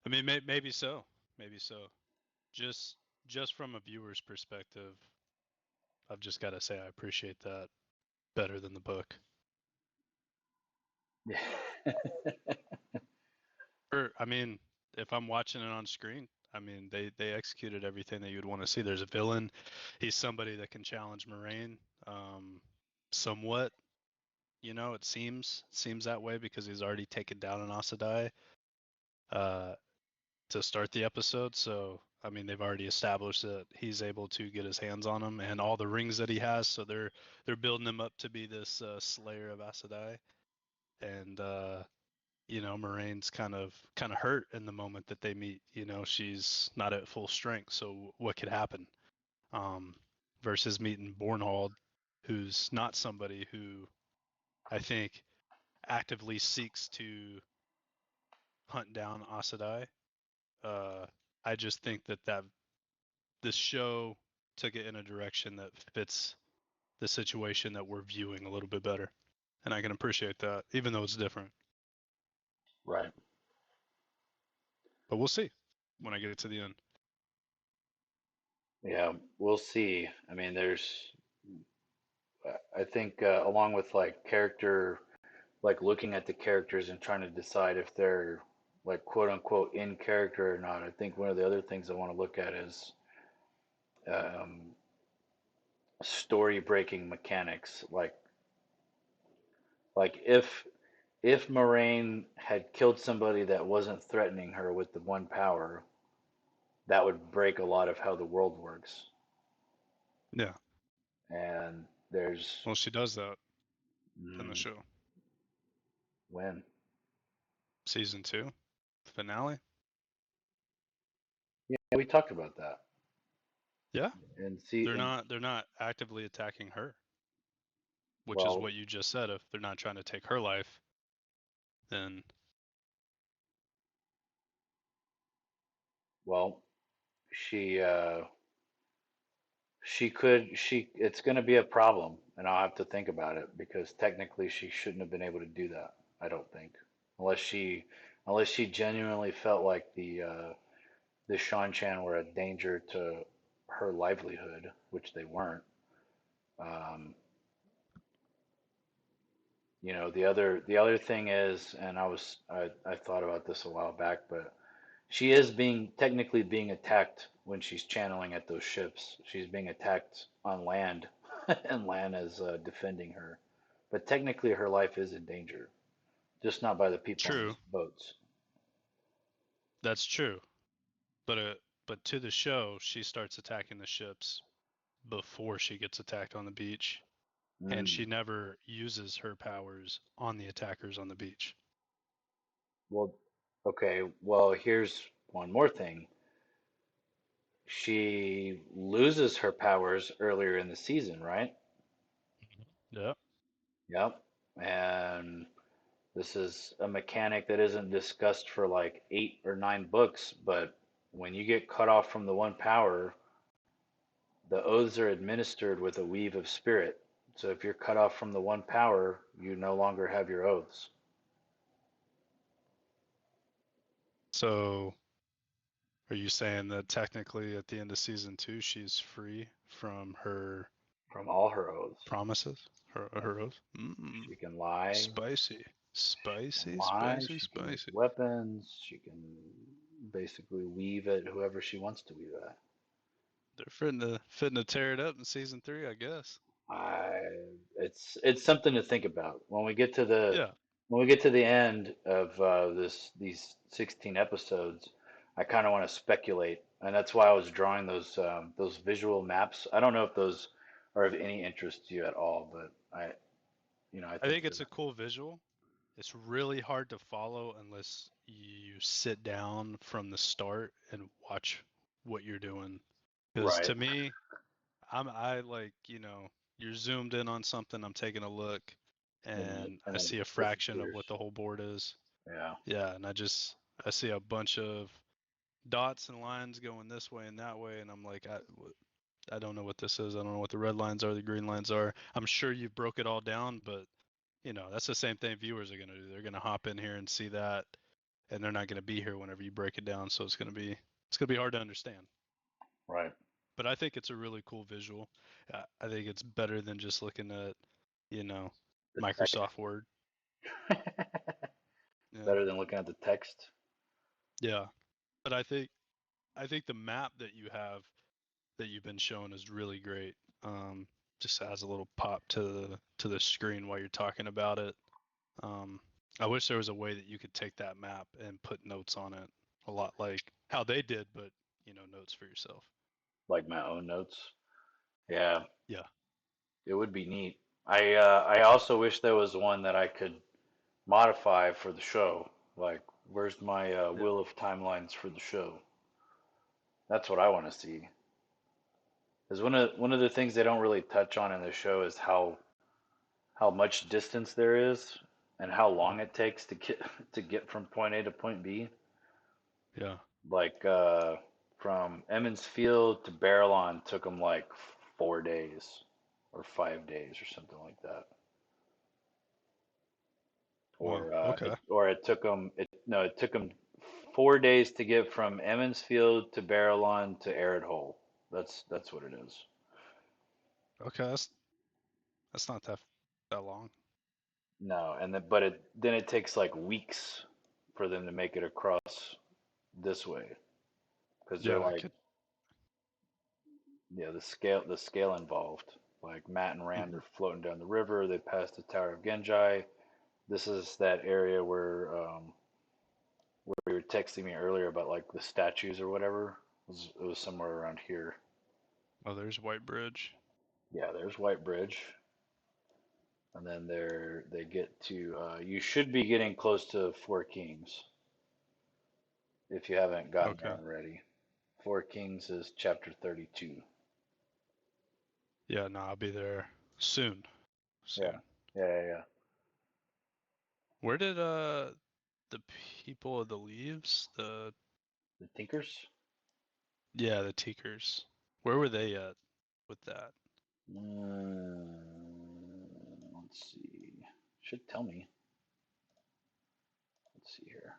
Speaker 2: I mean, maybe so. Maybe so. Just just from a viewer's perspective, I've just got to say I appreciate that better than the book. Or I mean, if I'm watching it on screen, I mean they executed everything that you'd want to see. There's a villain. He's somebody that can challenge Moraine, somewhat. It seems that way because he's already taken down an Aes Sedai uh, to start the episode. So I mean, they've already established that he's able to get his hands on him and all the rings that he has. So they're building him up to be this Slayer of Aes Sedai. And Moraine's kind of hurt in the moment that they meet. She's not at full strength. So what could happen? Um, versus meeting Bornhald, who's not somebody who I think actively seeks to hunt down Aes Sedai. Uh, I just think that this show took it in a direction that fits the situation that we're viewing a little bit better, and I can appreciate that, even though it's different.
Speaker 1: Right.
Speaker 2: But we'll see when I get to the end.
Speaker 1: Yeah, we'll see. I mean, I think, along with like like looking at the characters and trying to decide if they're like quote unquote in character or not. I think one of the other things I want to look at is um, story breaking mechanics. Like if Moraine had killed somebody that wasn't threatening her with the one power, that would break a lot of how the world works.
Speaker 2: Yeah.
Speaker 1: And there's
Speaker 2: Well, she does that in the
Speaker 1: mm,
Speaker 2: show.
Speaker 1: when
Speaker 2: Season 2 finale.
Speaker 1: yeah, we talked about that
Speaker 2: Yeah.
Speaker 1: and see
Speaker 2: They're
Speaker 1: and
Speaker 2: not actively attacking her, which is
Speaker 1: well
Speaker 2: what you just said. If they're not trying to take her life, then
Speaker 1: well she could she it's going to be a problem, and I'll have to think about it because technically she shouldn't have been able to do that. I don't think unless she genuinely felt like the Shan Chan were a danger to her livelihood, which they weren't. Um, the other thing is, and I thought about this a while back, but she is being technically being attacked when she's channeling at those ships. She's being attacked on land, and Lan is defending her. But technically, her life is in danger, just not by the people on
Speaker 2: true.
Speaker 1: those boats.
Speaker 2: That's true. But to the show, she starts attacking the ships before she gets attacked on the beach, and
Speaker 1: Mm.
Speaker 2: she never uses her powers on the attackers on the beach.
Speaker 1: Well, okay. Well, here's one more thing. She loses her powers earlier in the season, right?
Speaker 2: Yeah.
Speaker 1: Yep. And this is a mechanic that isn't discussed for like 8 or 9 books, but when you get cut off from the one power, the oaths are administered with a weave of spirit. So if you're cut off from the one power, you no longer have your oaths
Speaker 2: So are you saying that technically at the end of season 2 she's free from her
Speaker 1: from all her oaths.
Speaker 2: promises, her oath?
Speaker 1: She can lie.
Speaker 2: Spicy,
Speaker 1: She can
Speaker 2: spicy,
Speaker 1: lie.
Speaker 2: spicy,
Speaker 1: She can make
Speaker 2: spicy.
Speaker 1: weapons. She can basically weave at whoever she wants to weave at.
Speaker 2: They're fitting to tear it up in season 3, I guess.
Speaker 1: I it's something to think about when we get to
Speaker 2: Yeah,
Speaker 1: the end of these 16 episodes. I kind of want to speculate, and that's why I was drawing those visual maps. I don't know if those are of any interest to you at all, but I
Speaker 2: I
Speaker 1: think
Speaker 2: think it's a cool visual. It's really hard to follow unless you sit down from the start and watch what you're doing. Because
Speaker 1: right.
Speaker 2: to me, I like, you're zoomed in on something, I'm taking a look, and
Speaker 1: And
Speaker 2: I
Speaker 1: then
Speaker 2: see a
Speaker 1: it
Speaker 2: fraction of
Speaker 1: disappears.
Speaker 2: what the whole board is.
Speaker 1: Yeah,
Speaker 2: Yeah, and I see a bunch of dots and lines going this way and that way, and I'm like, I don't know what this is. I don't know what the red lines are, the green lines are. I'm sure you broke it all down, but that's the same thing viewers are gonna do. They're gonna hop in here and see that, and they're not gonna be here whenever you break it down. So it's gonna be hard to understand.
Speaker 1: right.
Speaker 2: But I think it's a really cool visual. I think it's better than just looking at, you know,
Speaker 1: The text
Speaker 2: Microsoft Word. Yeah,
Speaker 1: better than looking at the text.
Speaker 2: yeah. But I think the map that you have that you've been shown is really great. Um, just adds a little pop to the screen while you're talking about it. Um, I wish there was a way that you could take that map and put notes on it, a lot like how they did, but notes for yourself.
Speaker 1: Like my own notes. Yeah,
Speaker 2: Yeah,
Speaker 1: it would be neat. I also wish there was one that I could modify for the show. Like, where's my
Speaker 2: yeah,
Speaker 1: wheel of timelines for the show? That's what I want to see. Because one of the things they don't really touch on in the show is how much distance there is and how long
Speaker 2: mhm,
Speaker 1: it takes to get from point A to point B.
Speaker 2: yeah.
Speaker 1: Like from Emmons Field to Barrelon took them like 4 days or 5 days or something like that.
Speaker 2: Wow.
Speaker 1: Or
Speaker 2: Okay.
Speaker 1: it took them it took them 4 days to get from Emmons Field to Barrelon to Arid Hole. That's what it is.
Speaker 2: Okay. That's not that long.
Speaker 1: No, and then it takes like weeks for them to make it across this way because they're
Speaker 2: Yeah, I
Speaker 1: like
Speaker 2: could.
Speaker 1: the scale involved. Like Matt and Rand
Speaker 2: Mhm.
Speaker 1: are floating down the river. They pass the Tower of Genjai. This is that area where you were texting me earlier about like the statues or whatever. It was somewhere around here.
Speaker 2: Oh, there's White Bridge.
Speaker 1: Yeah, there's White Bridge, and then they get to. You should be getting close to Four Kings if you haven't gotten there
Speaker 2: Okay.
Speaker 1: already. Four Kings is chapter 32.
Speaker 2: Yeah, no, I'll be there soon.
Speaker 1: Yeah,
Speaker 2: Soon.
Speaker 1: yeah, yeah, yeah.
Speaker 2: Where did the people of the leaves,
Speaker 1: The Tinkers.
Speaker 2: the Teakers, where were they at with that?
Speaker 1: Let's see. Should tell me. Let's see here.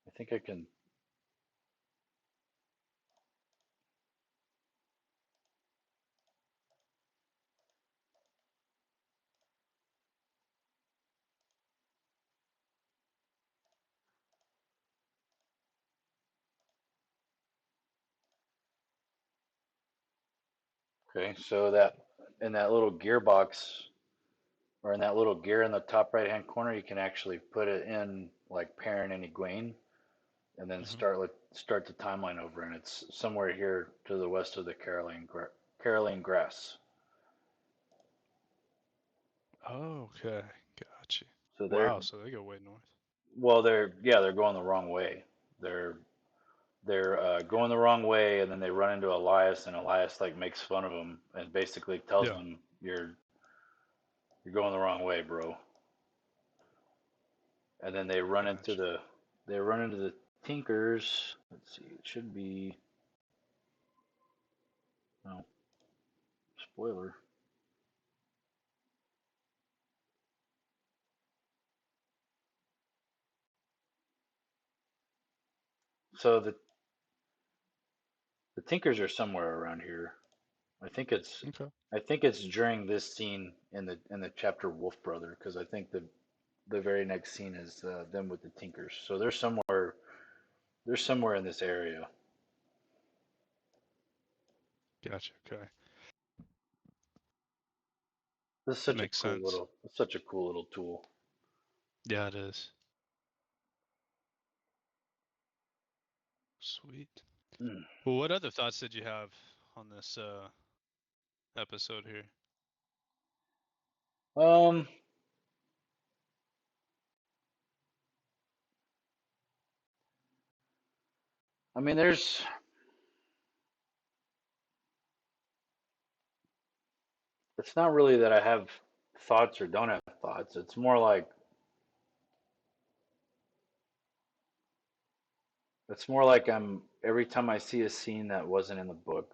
Speaker 1: I think I can. Okay, so that in that little gearbox or in that little gear in the top right hand corner, you can actually put it in like parent and Egwene, and then
Speaker 2: Hmm.
Speaker 1: start the timeline over, and it's somewhere here to the west of the Caroline Grass.
Speaker 2: Oh, okay, gotcha.
Speaker 1: So
Speaker 2: Wow, so they go way north.
Speaker 1: they're going the wrong way. They're they're going the wrong way, and then they run into Elias, and Elias like makes fun of them and basically tells
Speaker 2: Yeah,
Speaker 1: them you're going the wrong way, bro. And then
Speaker 2: gotcha.
Speaker 1: they run into the Tinkers. Let's see, it should be no spoiler. So the Tinkers are somewhere around here. I think it's
Speaker 2: Okay,
Speaker 1: I think it's during this scene in the chapter Wolf Brother, because I think the very next scene is them with the Tinkers. So they're somewhere in this area.
Speaker 2: gotcha. Okay,
Speaker 1: This is
Speaker 2: makes sense.
Speaker 1: such a cool little tool.
Speaker 2: Yeah, it is. Sweet.
Speaker 1: Mm.
Speaker 2: Well, what other thoughts did you have on this episode here?
Speaker 1: Um, I mean, it's not really that I have thoughts or don't have thoughts. It's more like I'm every time I see a scene that wasn't in the book,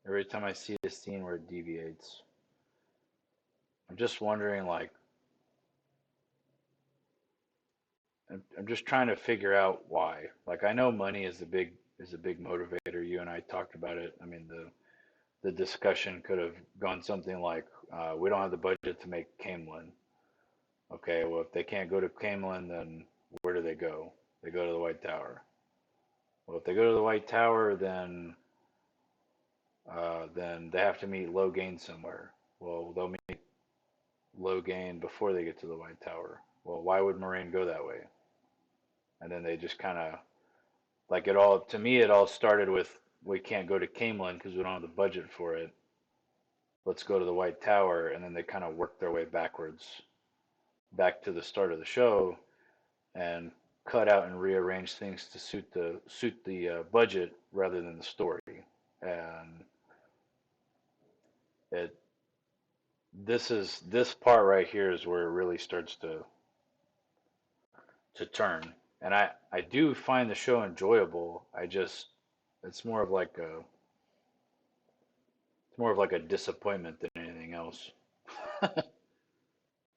Speaker 1: every time I see a scene where it deviates, I'm just wondering like I'm just trying to figure out why. Like I know money is a big motivator. You and I talked about it. I mean the discussion could have gone something like we don't have the budget to make Camelin. Okay, well if they can't go to Camelin, then where do they go? They go to the White Tower. Well, if they go to the White Tower, then they have to meet Logain somewhere. Well, they'll meet Logain before they get to the White Tower. Well, why would Moraine go that way? And then they just kind of like it all. To me, it all started with we can't go to Camelin because we don't have the budget for it. Let's go to the White Tower, and then they kind of work their way backwards back to the start of the show and cut out and rearrange things to suit the budget rather than the story. And it this part right here is where it really starts to turn. And I do find the show enjoyable. I just it's more of like a it's more of like a disappointment than anything else.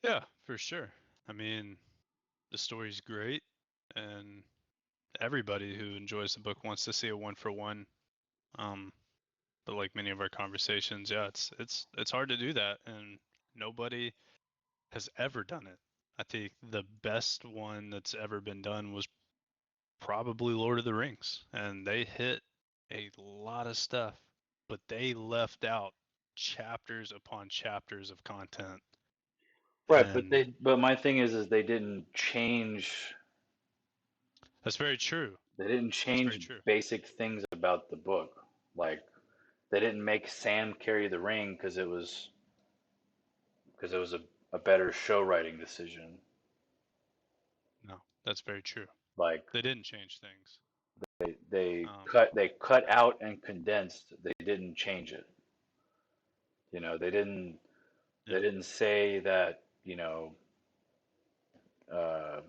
Speaker 2: Yeah, for sure. I mean, the story's great, and everybody who enjoys the book wants to see a one for one. Um, but like many of our conversations, yeah, it's hard to do that, and nobody has ever done it. I think the best one that's ever been done was probably Lord of the Rings, and they hit a lot of stuff, but they left out chapters upon chapters of content.
Speaker 1: Right, but
Speaker 2: And
Speaker 1: my thing is they didn't change
Speaker 2: that's very true.
Speaker 1: They didn't
Speaker 2: That's very
Speaker 1: change
Speaker 2: true.
Speaker 1: basic things about the book. Like they didn't make Sam carry the ring because it was a better show writing decision.
Speaker 2: No, that's very true.
Speaker 1: Like
Speaker 2: They didn't change things. Um,
Speaker 1: they cut out and condensed. They didn't change it. They
Speaker 2: yeah,
Speaker 1: didn't say that, uh,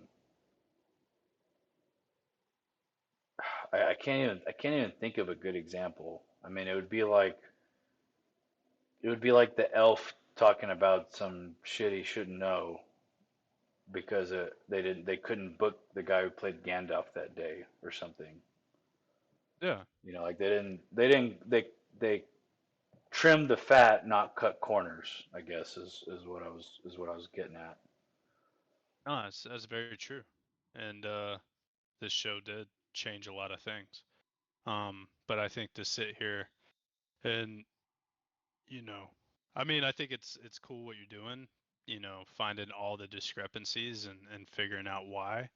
Speaker 1: I can't even think of a good example. I mean, it would be like the elf talking about some shit he shouldn't know because they couldn't book the guy who played Gandalf that day or something.
Speaker 2: yeah.
Speaker 1: Like they trimmed the fat, not cut corners. I guess is what I was getting at.
Speaker 2: No, that's very true. And this show did change a lot of things. But I think to sit here and you know, I mean, I think it's cool what you're doing. Finding all the discrepancies and figuring out why.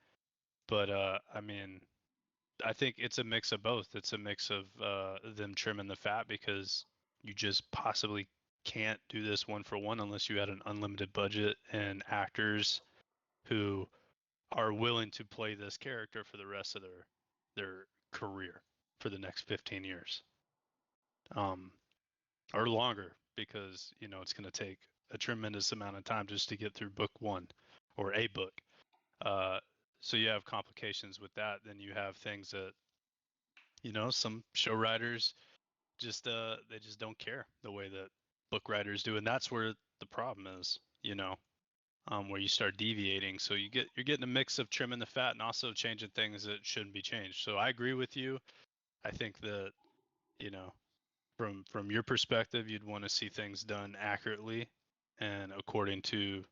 Speaker 2: But I mean, I think it's a mix of both. It's a mix of them trimming the fat because you just possibly can't do this one for one unless you had an unlimited budget and actors who are willing to play this character for the rest of their career for the next 15 years, um, or longer, because it's going to take a tremendous amount of time just to get through book one or a book. Uh, so you have complications with that. Then you have things that some show writers just they just don't care the way that book writers do, and that's where the problem is. Where you start deviating. So you're getting a mix of trimming the fat and also changing things that shouldn't be changed. So I agree with you. I think that you know from your perspective, you'd want to see things done accurately and according to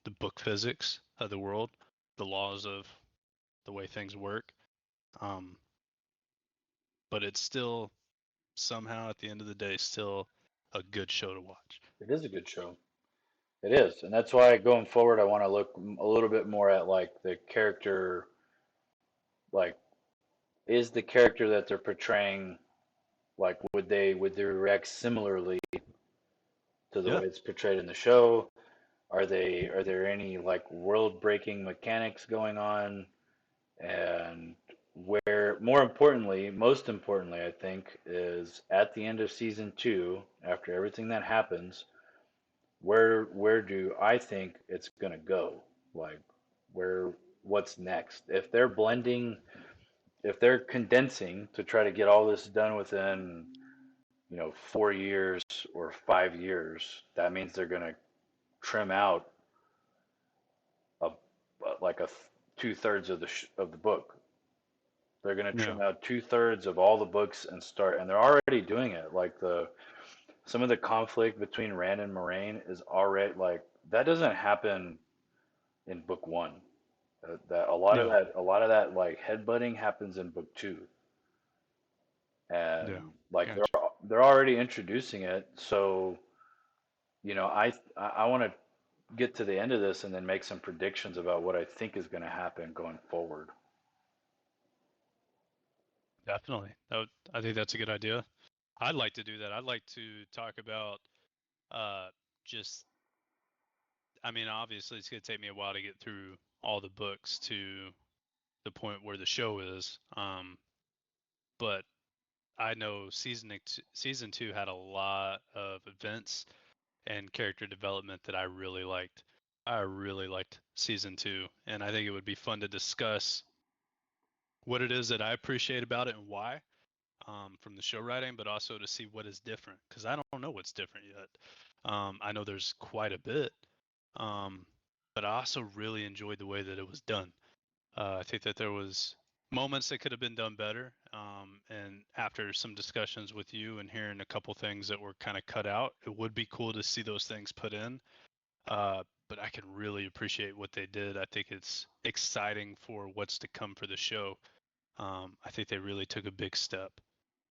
Speaker 2: the book physics of the world, the laws of the way things work. Um, but it's still somehow at the end of the day still a good show to watch.
Speaker 1: It is a good show. It is, and that's why going forward, I want to look a little bit more at like the character, like is the character that they're portraying, like would they react similarly to the
Speaker 2: Yeah.
Speaker 1: way it's portrayed in the show? Are there any like world breaking mechanics going on? And where most importantly, I think, is at the end of season two, after everything that happens, where do I think it's gonna go? Like where what's next? If they're condensing to try to get all this done within, 4 years or 5 years, that means they're gonna trim out a like a 2/3 of the book. They're going to
Speaker 2: Yeah.
Speaker 1: trim out 2/3 of all the books and start, and they're already doing it. Like some of the conflict between Rand and Moraine is already like that doesn't happen in book one. That
Speaker 2: Yeah.
Speaker 1: a lot of that like headbutting happens in book two,
Speaker 2: Yeah.
Speaker 1: and like
Speaker 2: Gotcha.
Speaker 1: they're already introducing it. So I want to get to the end of this and then make some predictions about what I think is going to happen going forward.
Speaker 2: Definitely. I think that's a good idea. I'd like to do that. I'd like to talk about uh just I mean, obviously it's going to take me a while to get through all the books to the point where the show is. But I know season 2 had a lot of events and character development that I really liked. I really liked season 2, and I think it would be fun to discuss what it is that I appreciate about it and why, from the show writing, but also to see what is different because I don't know what's different yet. I know there's quite a bit, um, but I also really enjoyed the way that it was done. I think that there was moments that could have been done better, and after some discussions with you and hearing a couple things that were kind of cut out, it would be cool to see those things put in. But I can really appreciate what they did. I think it's exciting for what's to come for the show. I think they really took a big step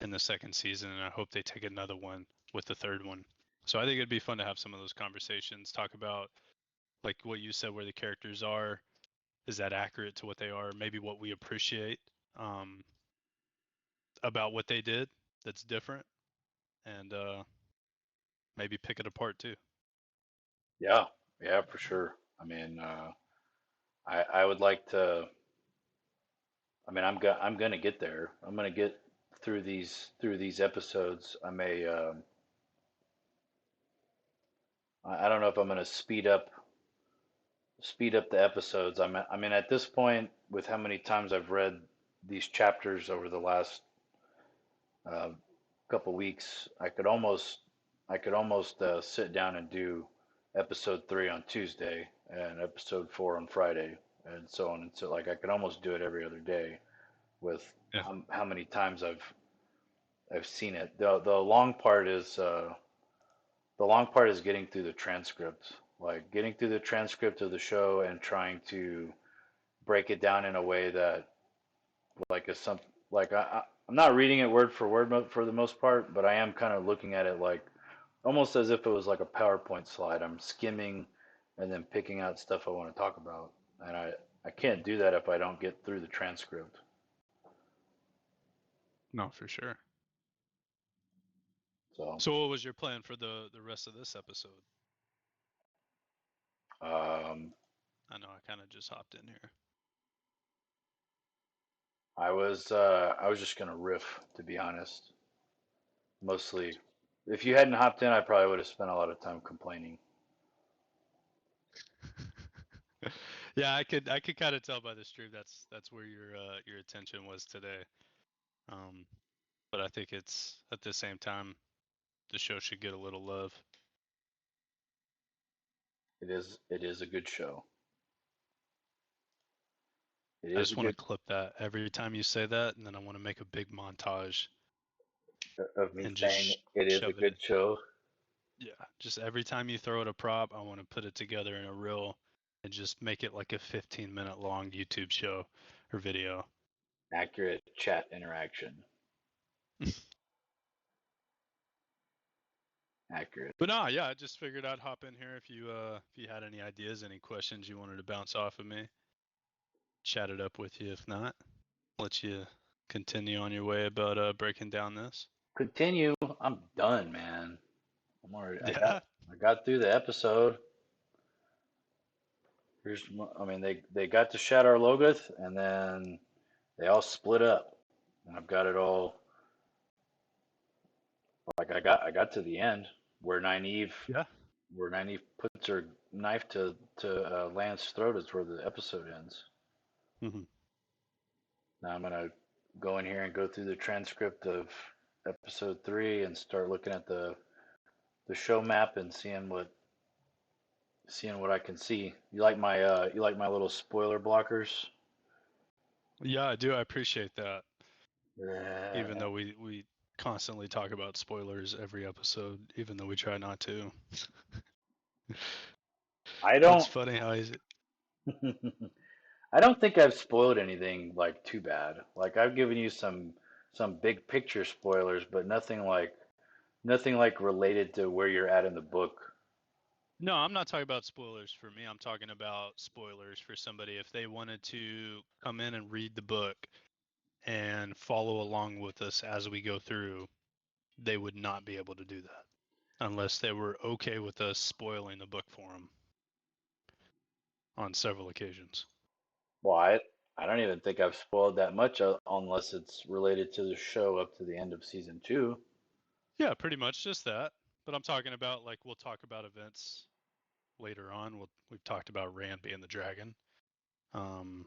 Speaker 2: in the second season, and I hope they take another one with the third one. So I think it'd be fun to have some of those conversations, talk about like what you said, where the characters are. Is that accurate to what they are? Maybe what we appreciate. about what they did that's different, and maybe pick it apart too.
Speaker 1: Yeah, yeah, for sure. I mean, I would like to. I mean, I'm gonna get there. I'm gonna get through these episodes. I may. I don't know if I'm gonna speed up the episodes. I mean, at this point, with how many times I've read these chapters over the last uh, couple weeks, I could almost sit down and do episode 3 on Tuesday and episode 4 on Friday, and so on and so. Like I could almost do it every other day with
Speaker 2: Yeah.
Speaker 1: how many times I've seen it. The long part is getting through the transcript, like getting through the transcript of the show and trying to break it down in a way that like is some like I'm not reading it word for word for the most part, but I am kind of looking at it like almost as if it was like a PowerPoint slide. I'm skimming and then picking out stuff I want to talk about, and I can't do that if I don't get through the transcript.
Speaker 2: No, for sure.
Speaker 1: So
Speaker 2: So, what was your plan for the rest of this episode?
Speaker 1: um,
Speaker 2: I know I kind of just hopped in here.
Speaker 1: I was just gonna riff, to be honest. Mostly, if you hadn't hopped in, I probably would have spent a lot of time complaining.
Speaker 2: Yeah, I could kind of tell by the stream that's where your attention was today. Um, but I think it's at the same time the show should get a little love.
Speaker 1: It is a good show. It
Speaker 2: I
Speaker 1: is a
Speaker 2: just want to
Speaker 1: good
Speaker 2: clip that every time you say that, and then I want to make a big montage
Speaker 1: of me
Speaker 2: and just
Speaker 1: saying it is a
Speaker 2: shove it in.
Speaker 1: good show.
Speaker 2: Yeah, just every time you throw it a prop, I want to put it together in a reel and just make it like a 15-minute long YouTube show or video.
Speaker 1: Accurate chat interaction. Accurate.
Speaker 2: But no, yeah, I just figured I'd hop in here if you had any ideas, any questions you wanted to bounce off of me, chat it up with you. If not, let you continue on your way about breaking down this.
Speaker 1: Continue. I'm done, man. I'm already.
Speaker 2: Yeah,
Speaker 1: I got through the episode. I mean, they got to Shadow Logoth, and then they all split up, and I've got it all. Like I got to the end where Nynaeve,
Speaker 2: yeah.
Speaker 1: where Nynaeve puts her knife to Lance's throat is where the episode ends.
Speaker 2: Hmm.
Speaker 1: Now I'm gonna go in here and go through the transcript of episode 3 and start looking at the show map and seeing what I can see. You like my little spoiler blockers?
Speaker 2: Yeah, I do. I appreciate that. Even
Speaker 1: Uh,
Speaker 2: though we constantly talk about spoilers every episode, even though we try not to.
Speaker 1: I
Speaker 2: It's
Speaker 1: don't
Speaker 2: funny how easy.
Speaker 1: I don't think I've spoiled anything like too bad. Like I've given you some big picture spoilers, but nothing like related to where you're at in the book.
Speaker 2: No, I'm not talking about spoilers for me. I'm talking about spoilers for somebody if they wanted to come in and read the book and follow along with us as we go through, they would not be able to do that unless they were okay with us spoiling the book for them on several occasions.
Speaker 1: Well, I don't even think I've spoiled that much unless it's related to the show up to the end of season 2.
Speaker 2: Yeah, pretty much just that. But I'm talking about like we'll talk about events later on. We've talked about Rand being the dragon. Um,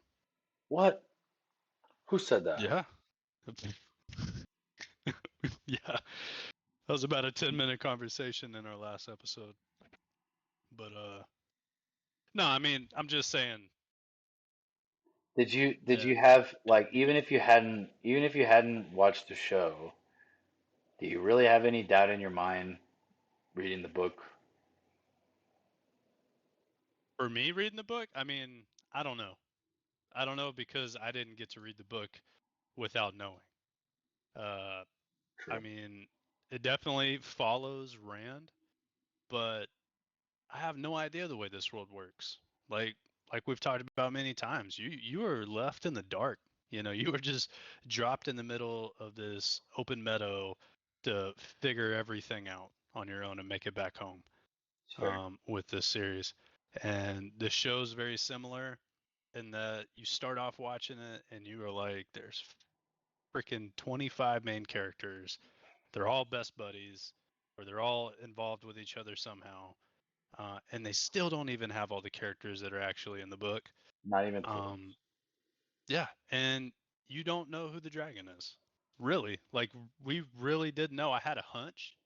Speaker 1: What? Who said that?
Speaker 2: yeah, yeah. That was about a 10-minute conversation in our last episode. But no, I mean, I'm just saying.
Speaker 1: Did
Speaker 2: Yeah,
Speaker 1: you have like even if you hadn't watched the show, do you really have any doubt in your mind reading the book?
Speaker 2: for me reading the book, I mean, I don't know. I don't know because I didn't get to read the book without knowing. Uh, I
Speaker 1: True.
Speaker 2: mean, it definitely follows Rand, but I have no idea the way this world works. Like like we've talked about many times, you are left in the dark. You know, you were just dropped in the middle of this open meadow to figure everything out on your own and make it back home
Speaker 1: Sure.
Speaker 2: with this series. And the show's very similar in that you start off watching it and you are like, there's freaking 25 main characters. They're all best buddies, or they're all involved with each other somehow. And they still don't even have all the characters that are actually in the book.
Speaker 1: Not even close.
Speaker 2: Um, yeah, and you don't know who the dragon is. Really, like we really didn't know. I had a hunch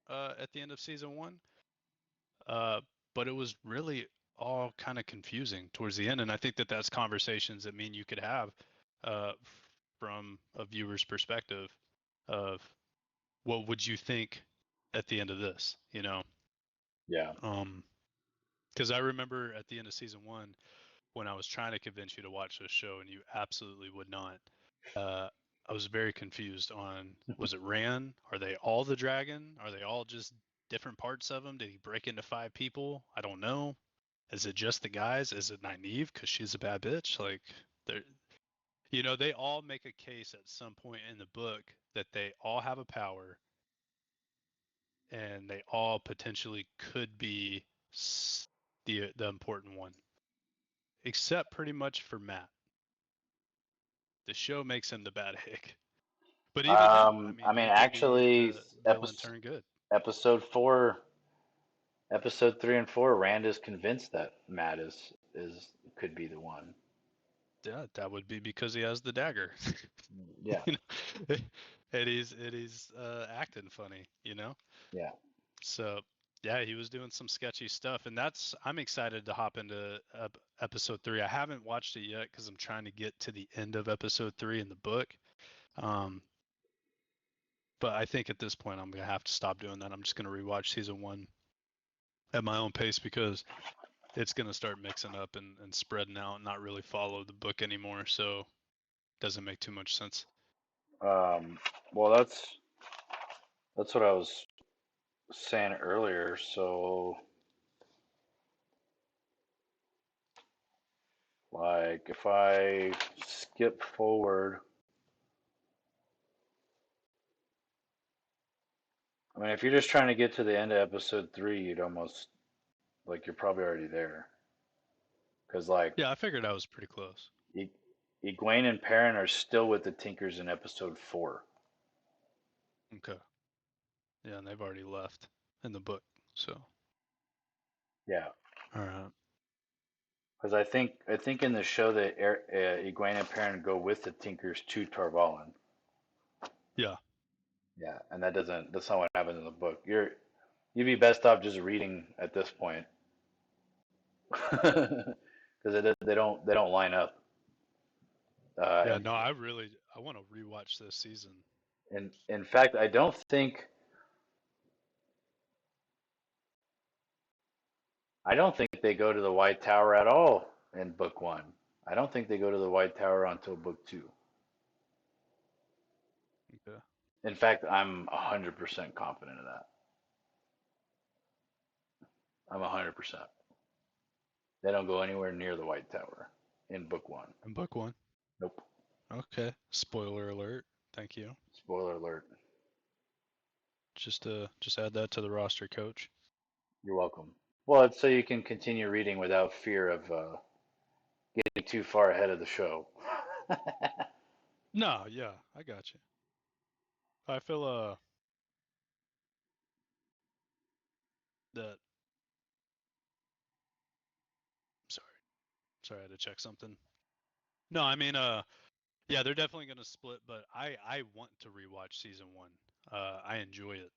Speaker 2: at the end of season one, uh, but it was really all kind of confusing towards the end. And I think that that's conversations that me and you could have uh, from a viewer's perspective of what would you think at the end of this, you know?
Speaker 1: Yeah.
Speaker 2: Because I remember at the end of season one when I was trying to convince you to watch this show and you absolutely would not. Uh, I was very confused on was it Ran? Are they all the dragon? Are they all just different parts of him? Did he break into 5 people? I don't know. Is it just the guys? Is it Nynaeve because she's a bad bitch? Like they're you know they all make a case at some point in the book that they all have a power and they all potentially could be the important one, except pretty much for Matt. The show makes him the bad egg. But even him, I
Speaker 1: I
Speaker 2: mean,
Speaker 1: mean,
Speaker 2: he could be
Speaker 1: actually,
Speaker 2: the villain turn good.
Speaker 1: episode four, episode 3 and 4, Rand is convinced that Matt is could be the one.
Speaker 2: Yeah, that would be because he has the dagger.
Speaker 1: Yeah.
Speaker 2: you know, and he's acting funny, you know.
Speaker 1: Yeah.
Speaker 2: So yeah, he was doing some sketchy stuff, and that's I'm excited to hop into episode 3. I haven't watched it yet because I'm trying to get to the end of episode 3 in the book. Um, but I think at this point I'm gonna have to stop doing that. I'm just gonna rewatch season 1 at my own pace because it's gonna start mixing up and spreading out and not really follow the book anymore. So it doesn't make too much sense.
Speaker 1: Um, well, that's what I was saying earlier. So, like, if I skip forward, I mean, if you're just trying to get to the end of episode 3, you'd almost like you're probably already there. Because like,
Speaker 2: Yeah, I figured I was pretty close.
Speaker 1: E- Egwene and Perrin are still with the Tinkers in episode 4.
Speaker 2: Okay. Yeah, and they've already left in the book. So
Speaker 1: Yeah.
Speaker 2: all right.
Speaker 1: Because I think in the show that Egwene and Perrin go with the Tinkers to Tarvalin.
Speaker 2: Yeah.
Speaker 1: Yeah, and that's not what happens in the book. You'd be best off just reading at this point, because they don't line up.
Speaker 2: Yeah,
Speaker 1: And
Speaker 2: no, I want to rewatch this season.
Speaker 1: in fact, I don't think they go to the White Tower at all in book 1. I don't think they go to the White Tower until book 2.
Speaker 2: Okay.
Speaker 1: In fact, I'm 100% confident of that. I'm 100%. They don't go anywhere near the White Tower in book 1.
Speaker 2: In book 1.
Speaker 1: Nope.
Speaker 2: Okay. Spoiler alert. Thank you.
Speaker 1: Spoiler alert.
Speaker 2: Just add that to the roster, coach.
Speaker 1: You're welcome. Well, it's so you can continue reading without fear of getting too far ahead of the show.
Speaker 2: No, yeah, I got you. I feel that sorry. Sorry, I had to check something. No, I mean yeah, they're definitely going to split, but I want to rewatch season 1. I enjoy it.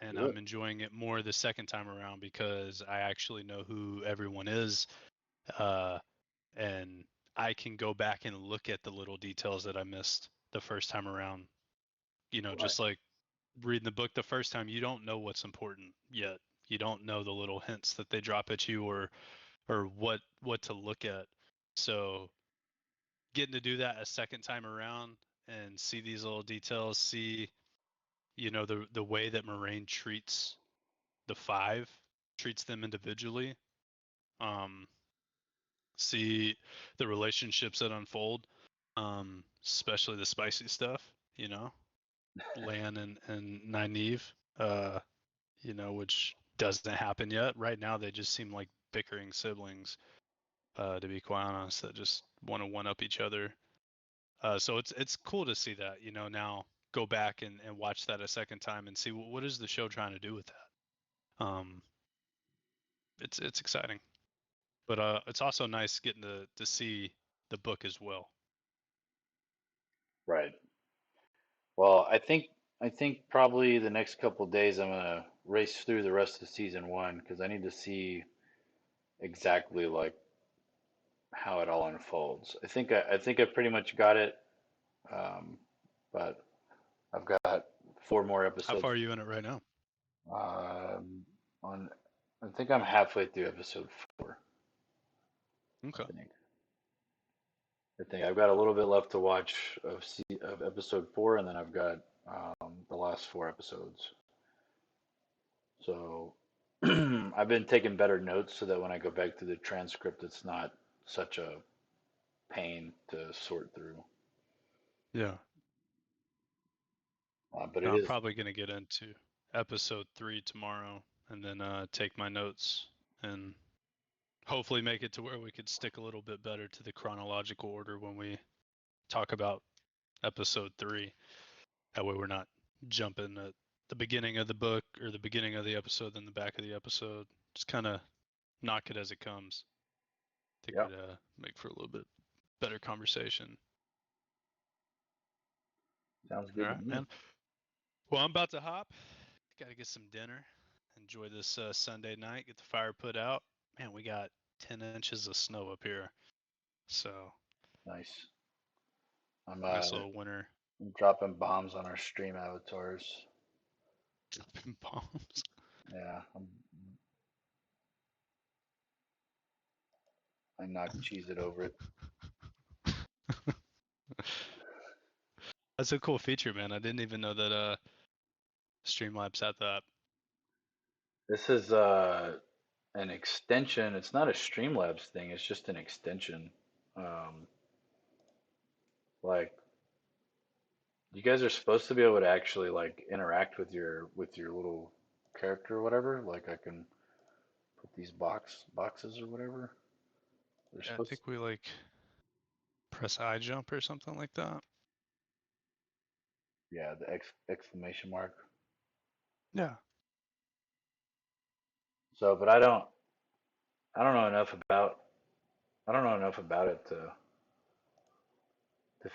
Speaker 2: And
Speaker 1: Do
Speaker 2: I'm
Speaker 1: it.
Speaker 2: enjoying it more the second time around because I actually know who everyone is. Uh, and I can go back and look at the little details that I missed the first time around. You know,
Speaker 1: Right.
Speaker 2: just like reading the book the first time, you don't know what's important yet. You don't know the little hints that they drop at you or what to look at. So getting to do that a second time around and see these little details, see the way that Moraine treats the 5, treats them individually, um, see the relationships that unfold, especially the spicy stuff. You know, Lan and Nynaeve. You know, which doesn't happen yet. Right now, they just seem like bickering siblings. To be quite honest, that just want to one up each other. So it's cool to see that. You know, now go back and watch that a second time and see what is the show trying to do with that. It's exciting, but it's also nice getting to see the book as well.
Speaker 1: Right. Well, I think probably the next couple of days I'm gonna race through the rest of season one because I need to see exactly like how it all unfolds. I think I pretty much got it, but I've got 4 more
Speaker 2: How
Speaker 1: episodes.
Speaker 2: far are you in it right now?
Speaker 1: On I think I'm halfway through episode 4. I
Speaker 2: Okay.
Speaker 1: think. I think I've got a little bit left to watch of episode 4, and then I've got the last 4 episodes. So I've been taking better notes so that when I go back to the transcript, it's not such a pain to sort through.
Speaker 2: Yeah.
Speaker 1: But it
Speaker 2: I'm
Speaker 1: is,
Speaker 2: probably gonna get into episode 3 tomorrow, and then take my notes and hopefully make it to where we could stick a little bit better to the chronological order when we talk about episode 3. That way we're not jumping at the beginning of the book or the beginning of the episode, then the back of the episode. Just kind of knock it as it comes. I think
Speaker 1: yep,
Speaker 2: we'd make for a little bit better conversation.
Speaker 1: sounds
Speaker 2: All
Speaker 1: good to
Speaker 2: right,
Speaker 1: me.
Speaker 2: man. Well, I'm about to hop. Got to get some dinner. Enjoy this Sunday night. Get the fire put out. Man, we got 10 inches of snow up here. So,
Speaker 1: Nice. I'm
Speaker 2: nice little winter.
Speaker 1: dropping bombs on our stream avatars.
Speaker 2: Bombs.
Speaker 1: Yeah, I knocked cheese it over it.
Speaker 2: That's a cool feature, man. I didn't even know that Streamlabs had that.
Speaker 1: This is an extension. It's not a Streamlabs thing. It's just an extension. Um, like you guys are supposed to be able to actually like interact with your little character or whatever. Like I can put these boxes or whatever. They're
Speaker 2: Yeah, I
Speaker 1: supposed to,
Speaker 2: think we like press I jump or something like that.
Speaker 1: yeah, the exclamation mark.
Speaker 2: Yeah.
Speaker 1: So, but I don't know enough about I don't know enough about it to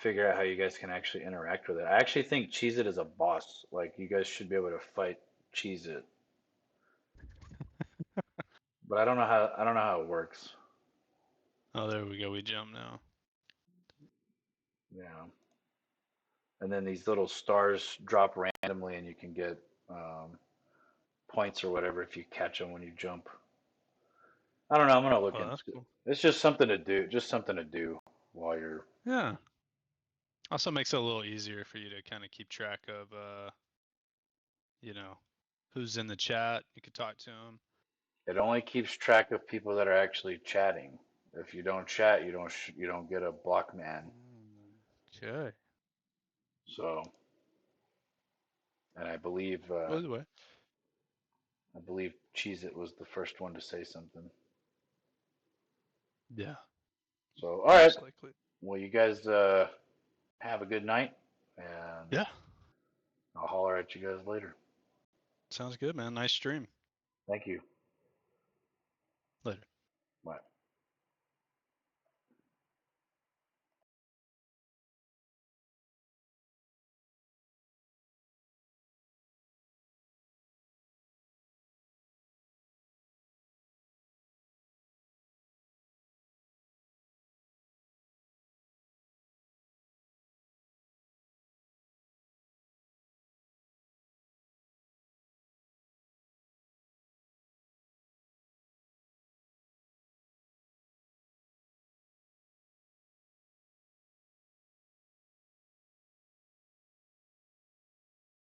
Speaker 1: figure out how you guys can actually interact with it. I actually think Cheez It is a boss. Like you guys should be able to fight Cheez It, but I don't know how it works.
Speaker 2: Oh, there we go. We jump now.
Speaker 1: Yeah. And then these little stars drop randomly, and you can get um, points or whatever if you catch them when you jump. I don't know. I'm gonna look
Speaker 2: Oh, that's
Speaker 1: into it.
Speaker 2: cool.
Speaker 1: It's just something to do. Just something to do while you're.
Speaker 2: Yeah. Also makes it a little easier for you to kind of keep track of, you know, who's in the chat. You could talk to them.
Speaker 1: It only keeps track of people that are actually chatting. If you don't chat, you don't get a block man.
Speaker 2: Okay.
Speaker 1: So, and
Speaker 2: By the way,
Speaker 1: I believe Cheez It was the first one to say something.
Speaker 2: yeah,
Speaker 1: So, all right.
Speaker 2: most likely.
Speaker 1: Well, you guys have a good night, and
Speaker 2: Yeah,
Speaker 1: I'll holler at you guys later.
Speaker 2: sounds good, man. Nice stream.
Speaker 1: Thank you.
Speaker 2: Later.